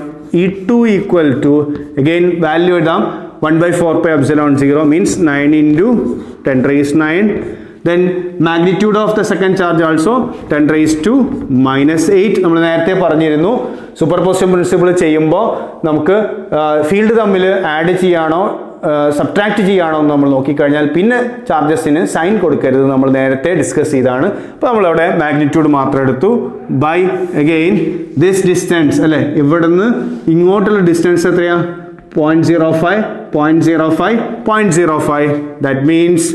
E2 equal to again value എഴുതാം, 1/4πε0 means 9 × 10⁻⁹. then magnitude of the second charge also 10⁻⁻8. നമ്മൾ നേരത്തെ പറഞ്ഞിരുന്നു സൂപ്പർപോസിഷൻ പ്രിൻസിപ്പിൾ ചെയ്യുമ്പോൾ നമുക്ക് ഫീൽഡ് തമ്മിൽ ആഡ് ചെയ്യാണോ സബ്ട്രാക്ട് ചെയ്യാണോ എന്ന് നമ്മൾ നോക്കിക്കഴിഞ്ഞാൽ പിന്നെ ചാർജസിന് സൈൻ കൊടുക്കരുത്, നമ്മൾ നേരത്തെ ഡിസ്കസ് ചെയ്താണ്. അപ്പോൾ നമ്മളവിടെ മാഗ്നിറ്റ്യൂഡ് മാത്രം എടുത്തു ബൈ അഗെയിൻ ദിസ് ഡിസ്റ്റൻസ് അല്ലേ. ഇവിടുന്ന് ഇങ്ങോട്ടുള്ള ഡിസ്റ്റൻസ് എത്രയാ, 0.05 ദാറ്റ് മീൻസ്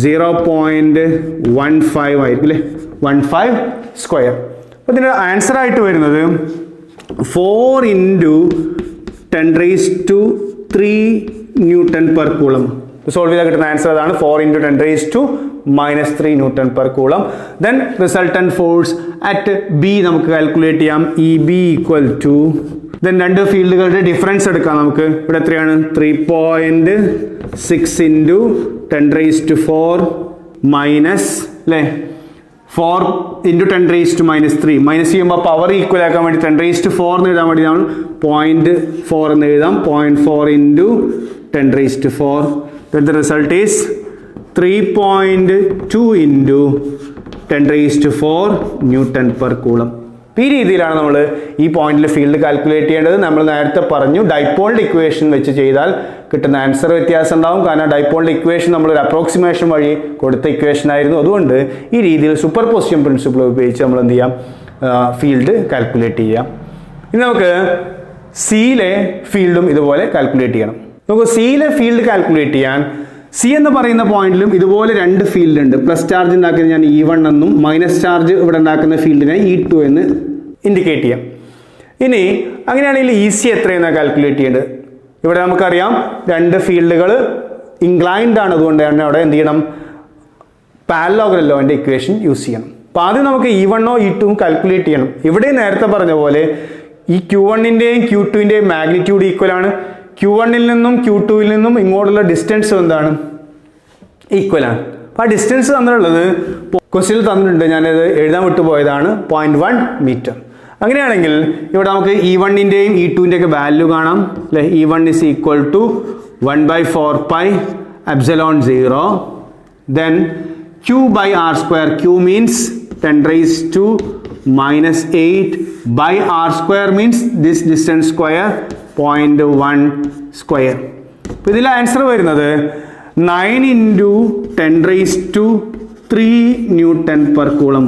0.15 ആയിരിക്കും അല്ലേ, 15 സ്ക്വയർ. അപ്പോൾ ഇതിൻ്റെ ആൻസർ ആയിട്ട് വരുന്നത് 4 × 10⁻³ ന്യൂട്ടൺ പെർ കൂളം. സോൾവ് ചെയ്താൽ കിട്ടുന്ന ആൻസർ അതാണ്, 4 × 10⁻³ newton per coulomb. Then resultant force at B നമുക്ക് കാൽക്കുലേറ്റ് ചെയ്യാം. EB ഈക്വൽ ടു ദെൻ രണ്ട് ഫീൽഡുകളുടെ ഡിഫറൻസ് എടുക്കാം നമുക്ക്. ഇവിടെ എത്രയാണ്, 3.6 × 10⁻⁴ മൈനസ് അല്ലേ 4 × 10⁻³ മൈനസ് ചെയ്യുമ്പോൾ പവർ ഈക്വൽ ആക്കാൻ വേണ്ടി 10⁻⁴ എന്ന് എഴുതാൻ വേണ്ടി നമ്മൾ 0.4 എന്ന് എഴുതാം. 0.4 × 10⁻⁴. then the result is 3.2 × 10⁻⁴ newton per coulomb. ഈ രീതിയിലാണ് നമ്മൾ ഈ പോയിന്റിൽ ഫീൽഡ് കാൽക്കുലേറ്റ് ചെയ്യേണ്ടത്. നമ്മൾ നേരത്തെ പറഞ്ഞു ഡൈപോളിന്റെ ഇക്വേഷൻ വെച്ച് ചെയ്താൽ കിട്ടുന്ന ആൻസർ വ്യത്യാസം ഉണ്ടാവും. കാരണം ഡൈപോളിന്റെ ഇക്വേഷൻ നമ്മളൊരു അപ്രോക്സിമേഷൻ വഴി കൊടുത്ത ഇക്വേഷൻ ആയിരുന്നു. അതുകൊണ്ട് ഈ രീതിയിൽ സൂപ്പർ പൊസിഷൻ പ്രിൻസിപ്പിൾ ഉപയോഗിച്ച് നമ്മൾ എന്ത് ചെയ്യാം, ഫീൽഡ് കാൽക്കുലേറ്റ് ചെയ്യാം. ഇനി നമുക്ക് സിയിലെ ഫീൽഡും ഇതുപോലെ കാൽക്കുലേറ്റ് ചെയ്യണം. നമുക്ക് സിയിലെ ഫീൽഡ് കാൽക്കുലേറ്റ് ചെയ്യാൻ സി എന്ന് പറയുന്ന പോയിന്റിലും ഇതുപോലെ രണ്ട് ഫീൽഡ് ഉണ്ട്. പ്ലസ് ചാർജ് ഉണ്ടാക്കുന്ന ഞാൻ E1 എന്നും മൈനസ് ചാർജ് ഇവിടെ ഉണ്ടാക്കുന്ന ഫീൽഡിനെ E2 എന്ന് ഇൻഡിക്കേറ്റ് ചെയ്യാം. ഇനി അങ്ങനെയാണെങ്കിൽ ഈസി എത്രയെന്നാണ് കാൽക്കുലേറ്റ് ചെയ്യേണ്ടത്. ഇവിടെ നമുക്കറിയാം രണ്ട് ഫീൽഡുകൾ ഇൻക്ലൈൻഡ് ആണ്, അതുകൊണ്ട് തന്നെ അവിടെ എന്ത് ചെയ്യണം, പാരലലോഗ്രാം ലോന്റെ ഇക്വേഷൻ യൂസ് ചെയ്യണം. അപ്പോൾ ആദ്യം നമുക്ക് E1 E2 കാൽക്കുലേറ്റ് ചെയ്യണം. ഇവിടെ നേരത്തെ പറഞ്ഞ പോലെ ഈ Q1ന്റെയും Q2ന്റെയും മാഗ്നിറ്റ്യൂഡ് ഈക്വൽ ആണ്. Q1ൽ നിന്നും Q2ൽ നിന്നും ഇങ്ങോട്ടുള്ള ഡിസ്റ്റൻസ് എന്താണ്, ഈക്വൽ ആണ്. അപ്പോൾ ആ ഡിസ്റ്റൻസ് തന്നിട്ടുള്ളത് ക്വസ്റ്റ്യനിൽ തന്നിട്ടുണ്ട്, ഞാനത് എഴുതാൻ വിട്ടുപോയതാണ്, 0.1 മീറ്റർ. അങ്ങനെയാണെങ്കിൽ ഇവിടെ നമുക്ക് E1ന്റെയും E2ന്റെയൊക്കെ വാല്യൂ കാണാം അല്ലേ. E1 is equal to 1/4πε0. then Q/r², Q means 10⁻⁻8/r² means this distance square 0.1 square. അപ്പോൾ ഇതിൽ ആൻസർ വരുന്നത് 9 × 10⁻³ ന്യൂട്ടൺ പെർ കൂളം.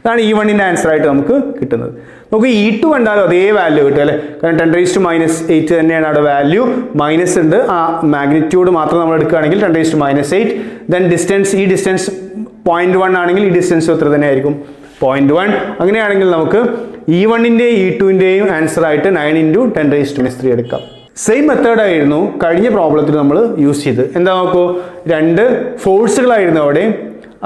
അതാണ് E1ന്റെ ആൻസർ ആയിട്ട് നമുക്ക് കിട്ടുന്നത്. നമുക്ക് E2 കണ്ടാലും അതേ വാല്യൂ കിട്ടും അല്ലേ, കാരണം 10⁻⁻8 തന്നെയാണ് അവിടെ വാല്യൂ, മൈനസ് ഉണ്ട്, ആ മാഗ്നിറ്റ്യൂഡ് മാത്രം നമ്മൾ എടുക്കുകയാണെങ്കിൽ 10⁻8. ദെൻ ഡിസ്റ്റൻസ്, ഈ ഡിസ്റ്റൻസ് 0.1 ആണെങ്കിൽ ഈ ഡിസ്റ്റൻസ് എത്ര തന്നെ ആയിരിക്കും, 0.1. അങ്ങനെയാണെങ്കിൽ നമുക്ക് E1ൻ്റെയും E2ൻ്റെയും ആൻസർ ആയിട്ട് 9 × 10⁻³ എടുക്കാം. സെയിം മെത്തേഡ് ആയിരുന്നു കഴിഞ്ഞ പ്രോബ്ലത്തിൽ നമ്മൾ യൂസ് ചെയ്ത്. എന്താ നോക്കൂ, രണ്ട് ഫോഴ്സുകളായിരുന്നു അവിടെ,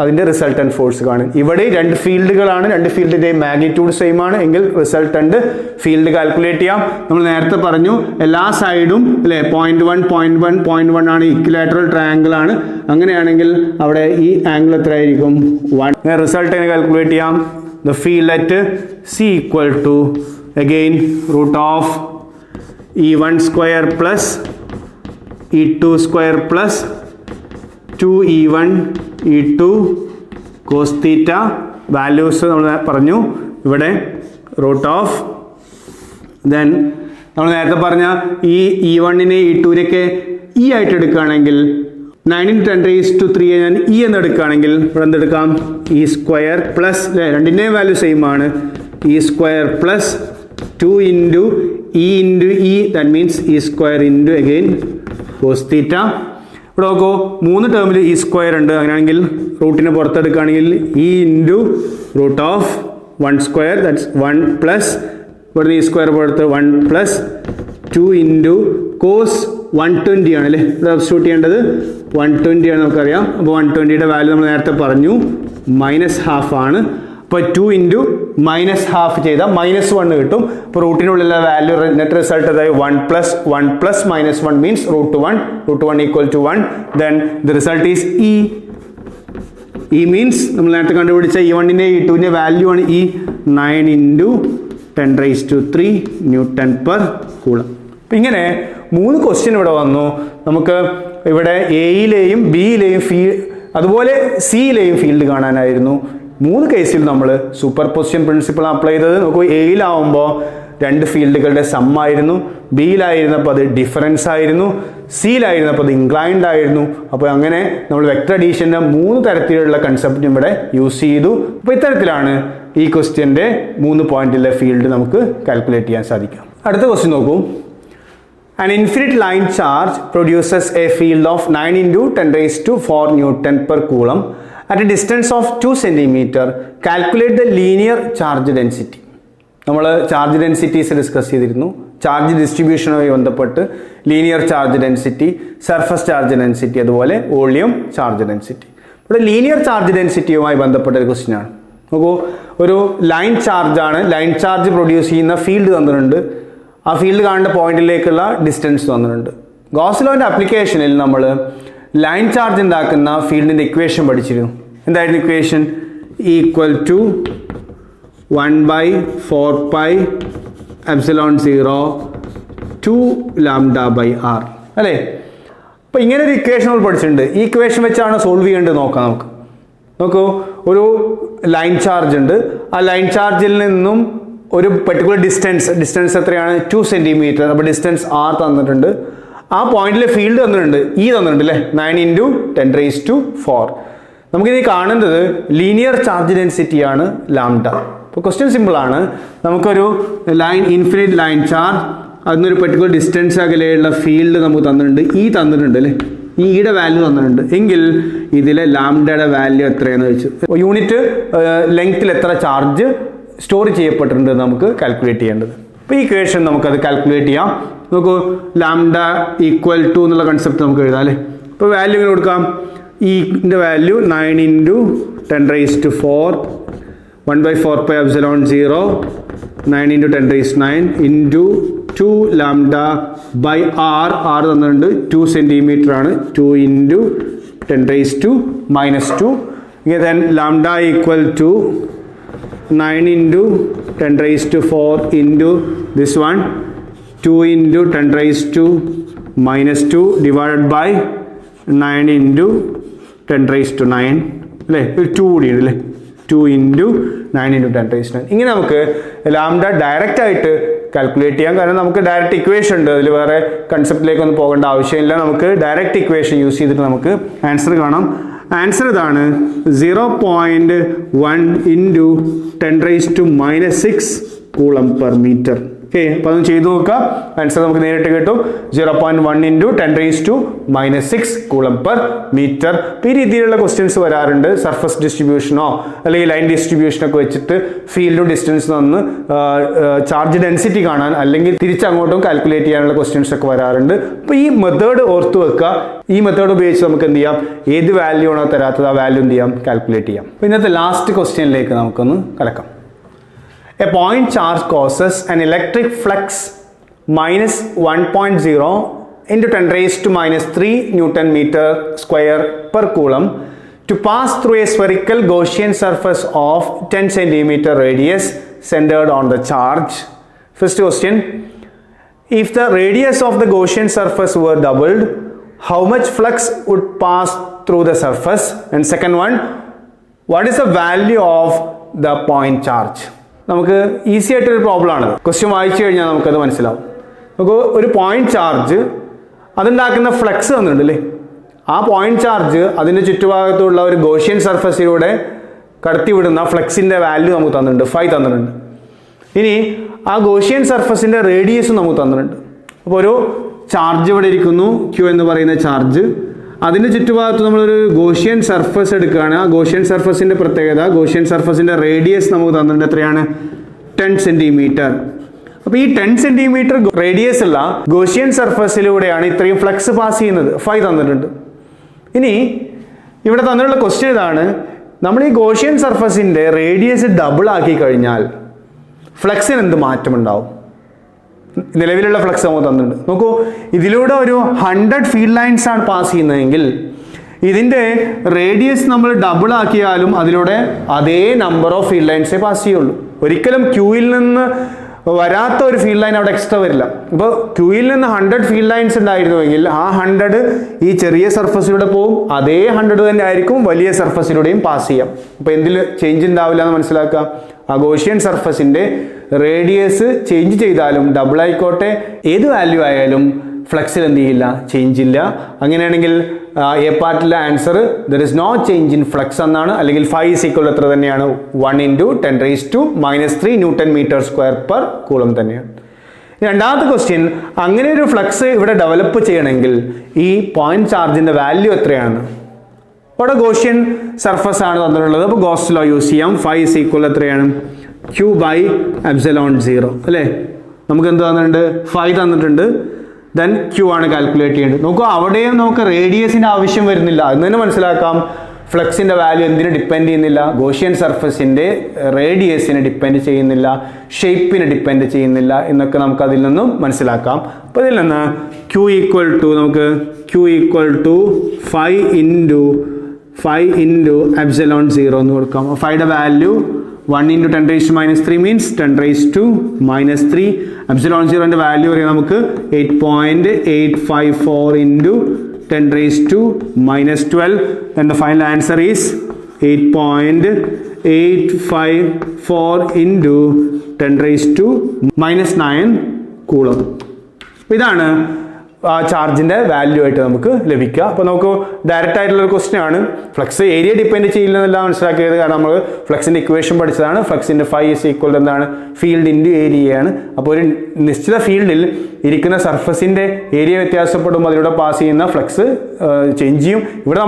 അതിൻ്റെ റിസൾട്ടൻറ്റ് ഫോഴ്സ് കാണും. ഇവിടെ രണ്ട് ഫീൽഡുകളാണ്, രണ്ട് ഫീൽഡിൻ്റെ മാഗ്നിറ്റ്യൂഡ് സെയിം ആണ് എങ്കിൽ റിസൾട്ടൻറ്റ് ഫീൽഡ് കാൽക്കുലേറ്റ് ചെയ്യാം. നമ്മൾ നേരത്തെ പറഞ്ഞു എല്ലാ സൈഡും അല്ലേ 0.1 ആണ്, ഇക്വിലാറ്ററൽ ട്രയാങ്കിൾ ആണ്. അങ്ങനെയാണെങ്കിൽ അവിടെ ഈ ആംഗിൾ എത്ര ആയിരിക്കും, 1. റിസൾട്ട് എങ്ങനെ കാൽക്കുലേറ്റ് ചെയ്യാം, the field at C equal to again √of E1 square plus E2 square plus 2E1 E2 cos theta. Values നമ്മൾ പറഞ്ഞു ഇവിടെ √of, ദെൻ നമ്മൾ നേരത്തെ പറഞ്ഞ ഈ E1നെ E2നെയൊക്കെ E ആയിട്ട് എടുക്കുകയാണെങ്കിൽ 9 × 10⁻³ ഞാൻ E എന്ന് എടുക്കുകയാണെങ്കിൽ ഇവിടെ എന്തെടുക്കാം, E സ്ക്വയർ പ്ലസ്, രണ്ടിൻ്റെയും വാല്യൂ സെയിം ആണ്, E square plus 2 × E × E, that means E square into again cos theta. ഇവിടെ നോക്കൂ 3 ടേമിൽ E സ്ക്വയർ ഉണ്ട്, അങ്ങനെയാണെങ്കിൽ റൂട്ടിനെ പുറത്തെടുക്കുകയാണെങ്കിൽ E × √of 1 square, that's 1 plus ഇവിടെ E സ്ക്വയർ പുറത്ത് 1 പ്ലസ് 2 × cos 120 ആണ് അല്ലേ, സബ്സ്റ്റിറ്റ്യൂട്ട് ചെയ്യേണ്ടത് 120 ആണ് നമുക്കറിയാം. അപ്പോൾ 120യുടെ വാല്യൂ നമ്മൾ നേരത്തെ പറഞ്ഞു -½ ആണ്. അപ്പോൾ 2 × -½ ചെയ്താൽ -1 കിട്ടും. അപ്പോൾ റൂട്ടിനുള്ളിലെ വാല്യൂ നെറ്റ് റിസൾട്ട് അതായത് 1 plus -1 means √1 = 1. Then the result is E means നമ്മൾ നേരത്തെ കണ്ടുപിടിച്ച E1ൻ്റെ E2ൻ്റെ വാല്യൂ ആണ് E, 9 × 10⁻³ Nm/Coulomb. അപ്പം ഇങ്ങനെ 3 ക്വസ്റ്റ്യൻ ഇവിടെ വന്നു. നമുക്ക് ഇവിടെ എയിലെയും ബിയിലെയും അതുപോലെ സിയിലെയും ഫീൽഡ് കാണാനായിരുന്നു. 3 കേസിൽ നമ്മൾ സൂപ്പർ പൊസിഷൻ പ്രിൻസിപ്പിൾ അപ്ലൈ ചെയ്തത്. നമുക്ക് എയിലാവുമ്പോൾ രണ്ട് ഫീൽഡുകളുടെ സം ആയിരുന്നു, ബിയിലായിരുന്നപ്പോൾ അത് ഡിഫറൻസ് ആയിരുന്നു, സിയിലായിരുന്നപ്പോൾ അത് ഇൻക്ലൈൻഡ് ആയിരുന്നു. അപ്പോൾ അങ്ങനെ നമ്മൾ വെക്ടർ അഡീഷൻ്റെ 3 തരത്തിലുള്ള കൺസെപ്റ്റ് ഇവിടെ യൂസ് ചെയ്തു. അപ്പോൾ ഇത്തരത്തിലാണ് ഈ ക്വസ്റ്റ്യൻ്റെ 3 പോയിന്റിലെ ഫീൽഡ് നമുക്ക് കാൽക്കുലേറ്റ് ചെയ്യാൻ സാധിക്കും. അടുത്ത ക്വസ്റ്റ്യൻ നോക്കൂ. An infinite line charge produces a field of 9 × 10⁻⁴ Nm/Coulomb at a distance of 2 cm. Calculate the linear charge density. നമ്മൾ ചാർജ് ഡെൻസിറ്റീസ് ഡിസ്കസ് ചെയ്തിരുന്നു. ചാർജ് ഡിസ്ട്രിബ്യൂഷനുമായി ബന്ധപ്പെട്ട് linear charge density, surface charge density, അതുപോലെ volume charge density. ഇവിടെ linear charge ഡെൻസിറ്റിയുമായി ബന്ധപ്പെട്ട ഒരു question ആണ്. നോക്കൂ, ഒരു ലൈൻ ചാർജാണ്, ലൈൻ ചാർജ് പ്രൊഡ്യൂസ് ചെയ്യുന്ന ഫീൽഡ് തന്നിട്ടുണ്ട്, ആ ഫീൽഡ് കാണേണ്ട പോയിന്റിലേക്കുള്ള ഡിസ്റ്റൻസ് തന്നിട്ടുണ്ട്. ഗോസ് ലോന്റെ ആപ്ലിക്കേഷനിൽ നമ്മൾ ലൈൻ ചാർജ് ഉണ്ടാക്കുന്ന ഫീൽഡിന്റെ ഇക്വേഷൻ പഠിച്ചിരുന്നു. എന്തായിരുന്നു ഇക്വേഷൻ? ഈക്വൽ ടു 1/4πε0 2 λ/r അല്ലേ? അപ്പോൾ ഇങ്ങനെ ഒരു ഇക്വേഷൻ നമ്മൾ പഠിച്ചിട്ടുണ്ട്. ഈ ഇക്വേഷൻ വെച്ചാണ് സോൾവ് ചെയ്യേണ്ടത് നോക്കാം. നോക്കൂ, ഒരു ലൈൻ ചാർജ് ഉണ്ട്, ആ ലൈൻ ചാർജിൽ നിന്നും ഒരു പെർട്ടിക്കുലർ ഡിസ്റ്റൻസ് എത്രയാണ്? 2 സെൻറ്റിമീറ്റർ. അപ്പോൾ ഡിസ്റ്റൻസ് r തന്നിട്ടുണ്ട്, ആ പോയിന്റിലെ ഫീൽഡ് തന്നിട്ടുണ്ട്, E തന്നിട്ടുണ്ട് അല്ലേ, 9 × 10⁻⁴. നമുക്കിത് കാണേണ്ടത് ലീനിയർ ചാർജ് ഡെൻസിറ്റിയാണ് ലാംഡ. അപ്പോൾ ക്വസ്റ്റ്യൻ സിമ്പിൾ ആണ്. നമുക്കൊരു ഇൻഫിനിറ്റ് ലൈൻ ചാർജ്, അതിനൊരു പെർട്ടിക്കുലർ ഡിസ്റ്റൻസ് അകലെയുള്ള ഫീൽഡ് നമുക്ക് തന്നിട്ടുണ്ട്, E തന്നിട്ടുണ്ട് അല്ലേ, ഈയുടെ വാല്യൂ തന്നിട്ടുണ്ട് എങ്കിൽ ഇതിലെ ലാംഡയുടെ വാല്യൂ എത്രയാണെന്ന് വെച്ചു യൂണിറ്റ് ലെങ്ത്തിൽ എത്ര ചാർജ് സ്റ്റോർ ചെയ്യപ്പെട്ടിട്ടുണ്ട് നമുക്ക് കാൽക്കുലേറ്റ് ചെയ്യേണ്ടത്. അപ്പോൾ ഈ ഇക്വേഷൻ നമുക്കത് കാൽക്കുലേറ്റ് ചെയ്യാം. നോക്കൂ, ലാംഡ ഈക്വൽ ടു എന്നുള്ള കൺസെപ്റ്റ് നമുക്ക് എഴുതാം അല്ലേ. അപ്പോൾ വാല്യൂ ഇങ്ങനെ കൊടുക്കാം. ഈൻ്റെ വാല്യൂ 9 × 10⁻⁴ 1/4πε0 9 × 10⁻9 ഇൻറ്റു 2 λ/r. r തന്നിട്ടുണ്ട് 2 സെൻറ്റിമീറ്റർ ആണ്, 2 × 10⁻⁻². ഇങ്ങനെ then lambda equal to 9 × 10⁻⁴ into this one 2 × 10⁻⁻² divided by 9 × 10⁻⁹ അല്ലേ, 2 കൂടിയുണ്ട് അല്ലേ, 2 × 9 × 10⁻⁹. ഇങ്ങനെ നമുക്ക് ലാംഡ ഡയറക്റ്റ് ആയിട്ട് കാൽക്കുലേറ്റ് ചെയ്യാം. കാരണം നമുക്ക് ഡയറക്റ്റ് ഇക്വേഷൻ ഉണ്ട്, അതിൽ വേറെ കൺസെപ്റ്റിലേക്കൊന്നും പോകേണ്ട ആവശ്യമില്ല. നമുക്ക് ഡയറക്റ്റ് ഇക്വേഷൻ യൂസ് ചെയ്തിട്ട് നമുക്ക് ആൻസർ കാണാം. ആൻസർ ഇതാണ് 0.1 × 10⁻⁻6 കൂളം പെർ മീറ്റർ. ഓക്കെ, അപ്പോൾ അതൊന്ന് ചെയ്തു നോക്കുക. ആൻസർ നമുക്ക് നേരിട്ട് കിട്ടും 0.1 ഇൻറ്റു 10⁻⁻6 കൂളം പെർ മീറ്റർ. ഈ രീതിയിലുള്ള ക്വസ്റ്റ്യൻസ് വരാറുണ്ട്. സർഫസ് ഡിസ്ട്രിബ്യൂഷനോ അല്ലെങ്കിൽ ലൈൻ ഡിസ്ട്രിബ്യൂഷനൊക്കെ വെച്ചിട്ട് ഫീൽഡും ഡിസ്റ്റൻസ് തന്ന് ചാർജ് ഡെൻസിറ്റി കാണാൻ അല്ലെങ്കിൽ തിരിച്ചങ്ങോട്ടും കാൽക്കുലേറ്റ് ചെയ്യാനുള്ള ക്വസ്റ്റ്യൻസ് ഒക്കെ വരാറുണ്ട്. അപ്പോൾ ഈ മെത്തേഡ് ഓർത്ത് വെക്കുക. ഈ മെത്തേഡ് ഉപയോഗിച്ച് നമുക്ക് എന്ത് ചെയ്യാം, ഏത് വാല്യൂ ആണോ തരാത്തത് ആ വാല്യൂ എന്ത് ചെയ്യാം, കാൽക്കുലേറ്റ് ചെയ്യാം. അപ്പോൾ ഇന്നത്തെ ലാസ്റ്റ് ക്വസ്റ്റ്യനിലേക്ക് നമുക്കൊന്ന് കലക്കാം. A point charge causes an electric flux minus 1.0 into 10⁻³ Newton meter square per coulomb to pass through a spherical Gaussian surface of 10 centimeter radius centered on the charge. First question, if the radius of the Gaussian surface were doubled, how much flux would pass through the surface? And second one, what is the value of the point charge? നമുക്ക് easy ആയിട്ടൊരു problem ആണ്. Question വായിച്ചു കഴിഞ്ഞാൽ നമുക്കത് മനസ്സിലാവും. നമുക്ക് ഒരു point charge അതുണ്ടാക്കുന്ന ഫ്ലക്സ് തന്നിട്ടുണ്ട് അല്ലേ. ആ പോയിന്റ് ചാർജ് അതിൻ്റെ ചുറ്റുഭാഗത്തുള്ള ഒരു ഗോഷ്യൻ സർഫസിലൂടെ കടത്തിവിടുന്ന ഫ്ലക്സിൻ്റെ വാല്യൂ നമുക്ക് തന്നിട്ടുണ്ട്, 5 തന്നിട്ടുണ്ട്. ഇനി ആ ഗോഷ്യൻ സർഫസിൻ്റെ റേഡിയസും നമുക്ക് തന്നിട്ടുണ്ട്. അപ്പോൾ ഒരു ചാർജ് ഇവിടെ ഇരിക്കുന്നു, ക്യൂ എന്ന് പറയുന്ന ചാർജ്. അതിൻ്റെ ചുറ്റുഭാഗത്ത് നമ്മളൊരു ഗോഷ്യൻ സർഫസ് എടുക്കുകയാണ്. ആ ഗോഷ്യൻ സർഫസിൻ്റെ പ്രത്യേകത, ഗോഷ്യൻ സർഫസിൻ്റെ റേഡിയസ് നമുക്ക് തന്നിട്ടുണ്ട്. എത്രയാണ്? 10 സെൻറ്റിമീറ്റർ. അപ്പോൾ ഈ 10 സെൻറ്റിമീറ്റർ റേഡിയസ് ഉള്ള ഗോഷ്യൻ സർഫസിലൂടെയാണ് ഇത്രയും ഫ്ലക്സ് പാസ് ചെയ്യുന്നത്. 5 തന്നിട്ടുണ്ട്. ഇനി ഇവിടെ തന്നിട്ടുള്ള ക്വസ്റ്റ്യൻ ഇതാണ്, നമ്മൾ ഈ ഗോഷ്യൻ സർഫസിൻ്റെ റേഡിയസ് ഡബിൾ ആക്കി കഴിഞ്ഞാൽ ഫ്ലക്സിന് എന്ത് മാറ്റമുണ്ടാവും? നിലവിലുള്ള ഫ്ലക്സ് നമുക്ക് തന്നിട്ടുണ്ട്. നോക്കൂ, ഇതിലൂടെ ഒരു 100 ഫീൽഡ് ലൈൻസ് ആണ് പാസ് ചെയ്യുന്നതെങ്കിൽ ഇതിൻ്റെ റേഡിയസ് നമ്മൾ ഡബിൾ ആക്കിയാലും അതിലൂടെ അതേ നമ്പർ ഓഫ് ഫീൽഡ് ലൈൻസേ പാസ് ചെയ്യുള്ളൂ. ഒരിക്കലും ക്യൂയിൽ നിന്ന് വരാത്ത ഒരു ഫീൽഡ് ലൈൻ അവിടെ എക്സ്ട്രാ വരില്ല. ഇപ്പോൾ ക്യൂയിൽ നിന്ന് 100 ഫീൽഡ് ലൈൻസ് ഉണ്ടായിരുന്നുവെങ്കിൽ ആ 100 ഈ ചെറിയ സർഫസിലൂടെ പോകും, അതേ 100 തന്നെ ആയിരിക്കും വലിയ സർഫസിലൂടെയും പാസ് ചെയ്യാം. അപ്പോൾ എന്തിൽ ചേഞ്ച് ഉണ്ടാവില്ല എന്ന് മനസ്സിലാക്കാം. ആ ഗോഷ്യൻ സർഫസിൻ്റെ റേഡിയസ് ചേഞ്ച് ചെയ്താലും ഡബിൾ ആയിക്കോട്ടെ ഏത് വാല്യൂ ആയാലും ഫ്ലക്സിൽ എന്ത് ചെയ്യില്ല, ചേഞ്ച് ഇല്ല. അങ്ങനെയാണെങ്കിൽ എ പാർട്ടിലെ answer there is no change in flux എന്നാണ്. അല്ലെങ്കിൽ 5 എത്ര തന്നെയാണ്? 1 into 10⁻³ newton metre square per coulomb തന്നെയാണ്. രണ്ടാമത്തെ ക്വസ്റ്റ്യൻ, അങ്ങനെ ഒരു ഫ്ലക്സ് ഇവിടെ ഡെവലപ്പ് ചെയ്യണമെങ്കിൽ ഈ പോയിന്റ് ചാർജിൻ്റെ വാല്യൂ എത്രയാണ്? ഇവിടെ ഗോഷ്യൻ സർഫസ് ആണ് തന്നിട്ടുള്ളത്. അപ്പോൾ ഗോസ് ലോ യൂസ് ചെയ്യാം. 5 എത്രയാണ്? Q/ε0 അല്ലേ. നമുക്ക് എന്ത് തന്നിട്ടുണ്ട്? 5 തന്നിട്ടുണ്ട്. ദെൻ Q ആണ് കാൽക്കുലേറ്റ് ചെയ്യേണ്ടത്. നോക്കൂ, അവിടെയും നമുക്ക് റേഡിയസിൻ്റെ ആവശ്യം വരുന്നില്ല. എന്ന് തന്നെ മനസ്സിലാക്കാം ഫ്ലക്സിൻ്റെ വാല്യൂ എന്തിനെ ഡിപ്പെൻഡ് ചെയ്യുന്നില്ല? ഗോഷ്യൻ സർഫസിൻ്റെ റേഡിയസിനെ ഡിപ്പെൻഡ് ചെയ്യുന്നില്ല, ഷേപ്പിനെ ഡിപ്പെൻഡ് ചെയ്യുന്നില്ല എന്നൊക്കെ നമുക്ക് അതിൽ നിന്നും മനസ്സിലാക്കാം. അപ്പോൾ ഇതിൽ നിന്ന് നമുക്ക് Q 5 ഇൻറ്റു ε0 എന്ന് കൊടുക്കാം. 5യുടെ വാല്യൂ 1 ഇൻറ്റു 10⁻³ മീൻസ് 10⁻³ ε0ൻ്റെ വാല്യൂ പറയാം നമുക്ക് 8.854 into 10⁻12. then the final answer is 8.854 into 10⁻⁹ coulomb. ഇതാണ് ആ ചാർജിൻ്റെ വാല്യൂ ആയിട്ട് നമുക്ക് ലഭിക്കുക. അപ്പോൾ നമുക്ക് ഡയറക്റ്റ് ആയിട്ടുള്ള ക്വസ്റ്റ്യൻ ആണ്. ഫ്ലക്സ് ഏരിയ ഡിപ്പെൻഡ് ചെയ്യില്ലെന്നല്ല മനസ്സിലാക്കിയത്. കാരണം നമ്മൾ ഫ്ലക്സിൻ്റെ ഇക്വേഷൻ പഠിച്ചതാണ്. ഫ്ലക്സിൻ്റെ ∅ എന്താണ്? ഫീൽഡ് ഇൻറ്റു ഏരിയയാണ്. അപ്പോൾ ഒരു നിശ്ചിത ഫീൽഡിൽ ഇരിക്കുന്ന സർഫസിൻ്റെ ഏരിയ വ്യത്യാസപ്പെടുമ്പോൾ അതിലൂടെ പാസ് ചെയ്യുന്ന ഫ്ലക്സ് ചേഞ്ച് ചെയ്യും. ഇവിടെ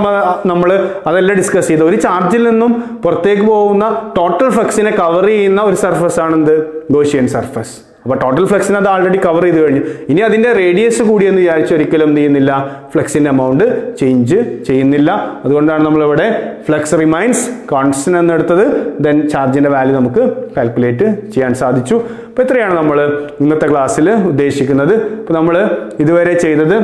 നമ്മൾ അതെല്ലാം ഡിസ്കസ് ചെയ്ത് ഒരു ചാർജിൽ നിന്നും പുറത്തേക്ക് പോകുന്ന ടോട്ടൽ ഫ്ലക്സിനെ കവർ ചെയ്യുന്ന ഒരു സർഫസ് ആണ് എന്ത്? Gaussian surface. അപ്പോൾ ടോട്ടൽ ഫ്ലക്സിനെ അത് ആൾറെഡി കവർ ചെയ്ത് കഴിഞ്ഞു. ഇനി അതിൻ്റെ റേഡിയസ് കൂടിയെന്ന് വിചാരിച്ച് ഒരിക്കലും എന്ത് ചെയ്യുന്നില്ല, ഫ്ലക്സിൻ്റെ എമൗണ്ട് ചേഞ്ച് ചെയ്യുന്നില്ല. അതുകൊണ്ടാണ് നമ്മളിവിടെ ഫ്ലക്സ് റിമൈൻസ് കോൺസ്റ്റന്റ് എന്നെടുത്തത്. ദെൻ ചാർജിൻ്റെ വാല്യൂ നമുക്ക് കാൽക്കുലേറ്റ് ചെയ്യാൻ സാധിച്ചു. അപ്പോൾ ഇത്രയാണ് നമ്മൾ ഇന്നത്തെ ക്ലാസ്സിൽ ഉദ്ദേശിക്കുന്നത്. അപ്പോൾ നമ്മൾ ഇതുവരെ ചെയ്തത്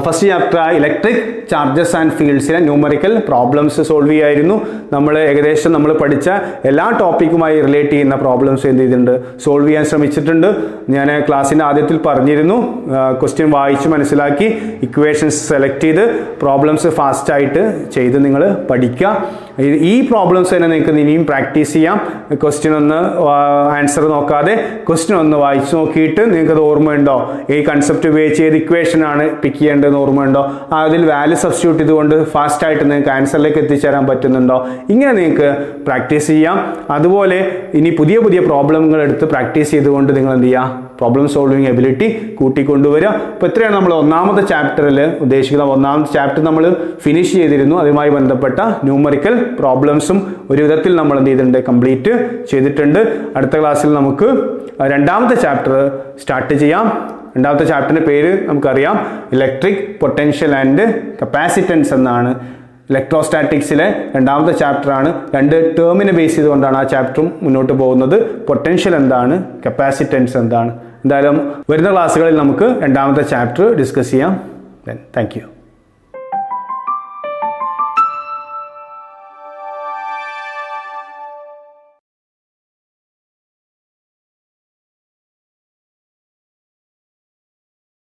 first chapter electric charges and ഫീൽഡ്സിലെ ന്യൂമറിക്കൽ പ്രോബ്ലംസ് സോൾവ് ചെയ്യായിരുന്നു. നമ്മൾ ഏകദേശം നമ്മൾ പഠിച്ച എല്ലാ ടോപ്പിക്കുമായി റിലേറ്റ് ചെയ്യുന്ന പ്രോബ്ലംസ് എന്ത് ചെയ്തിട്ടുണ്ട്, സോൾവ് ചെയ്യാൻ ശ്രമിച്ചിട്ടുണ്ട്. ഞാൻ ക്ലാസ്സിൻ്റെ ആദ്യത്തിൽ പറഞ്ഞിരുന്നു, ക്വസ്റ്റ്യൻ വായിച്ച് മനസ്സിലാക്കി ഇക്വേഷൻസ് സെലക്ട് ചെയ്ത് പ്രോബ്ലംസ് ഫാസ്റ്റായിട്ട് ചെയ്ത് നിങ്ങൾ പഠിക്കുക. ഈ പ്രോബ്ലംസ് തന്നെ നിങ്ങൾക്ക് ഇനിയും പ്രാക്ടീസ് ചെയ്യാം. ക്വസ്റ്റ്യൻ ഒന്ന് ആൻസർ നോക്കാതെ ക്വസ്റ്റ്യൻ ഒന്ന് വായിച്ച് നോക്കിയിട്ട് നിങ്ങൾക്ക് അത് ഓർമ്മയുണ്ടോ, ഈ കൺസെപ്റ്റ് ഉപയോഗിച്ച് ഏത് ഇക്വേഷനാണ് പിക്ക് ചെയ്യേണ്ടതെന്ന് ഓർമ്മയുണ്ടോ, അതിൽ വാല്യൂ സബ്സ്റ്റിറ്റ്യൂട്ട് ചെയ്തുകൊണ്ട് ഫാസ്റ്റായിട്ട് നിങ്ങൾക്ക് ആൻസറിലേക്ക് എത്തിച്ചേരാൻ പറ്റുന്നുണ്ടോ, ഇങ്ങനെ നിങ്ങൾക്ക് പ്രാക്ടീസ് ചെയ്യാം. അതുപോലെ ഇനി പുതിയ പുതിയ പ്രോബ്ലങ്ങൾ എടുത്ത് പ്രാക്ടീസ് ചെയ്തുകൊണ്ട് നിങ്ങൾ എന്ത് ചെയ്യുക, പ്രോബ്ലം സോൾവിങ് എബിലിറ്റി കൂട്ടിക്കൊണ്ടുവരിക. അപ്പോൾ ഇത്രയാണ് നമ്മൾ ഒന്നാമത്തെ ചാപ്റ്ററിൽ ഉദ്ദേശിക്കുന്ന. ഒന്നാമത്തെ ചാപ്റ്റർ നമ്മൾ ഫിനിഷ് ചെയ്തിരുന്നു. അതുമായി ബന്ധപ്പെട്ട ന്യൂമറിക്കൽ പ്രോബ്ലംസും ഒരു വിധത്തിൽ നമ്മൾ എന്ത് ചെയ്തിട്ടുണ്ട്, കംപ്ലീറ്റ് ചെയ്തിട്ടുണ്ട്. അടുത്ത ക്ലാസ്സിൽ നമുക്ക് രണ്ടാമത്തെ ചാപ്റ്റർ സ്റ്റാർട്ട് ചെയ്യാം. രണ്ടാമത്തെ ചാപ്റ്ററിൻ്റെ പേര് നമുക്കറിയാം, ഇലക്ട്രിക് പൊട്ടൻഷ്യൽ ആൻഡ് കപ്പാസിറ്റൻസ് എന്നാണ്. ഇലക്ട്രോസ്റ്റാറ്റിക്സിലെ രണ്ടാമത്തെ ചാപ്റ്ററാണ്. 2 ടേമിനെ ബേസ് ചെയ്തുകൊണ്ടാണ് ആ ചാപ്റ്ററും മുന്നോട്ട് പോകുന്നത്. പൊട്ടൻഷ്യൽ എന്താണ്, കപ്പാസിറ്റൻസ് എന്താണ്. എന്തായാലും വരുന്ന ക്ലാസ്സുകളിൽ നമുക്ക് രണ്ടാമത്തെ ചാപ്റ്റർ ഡിസ്കസ് ചെയ്യാം. Thank you.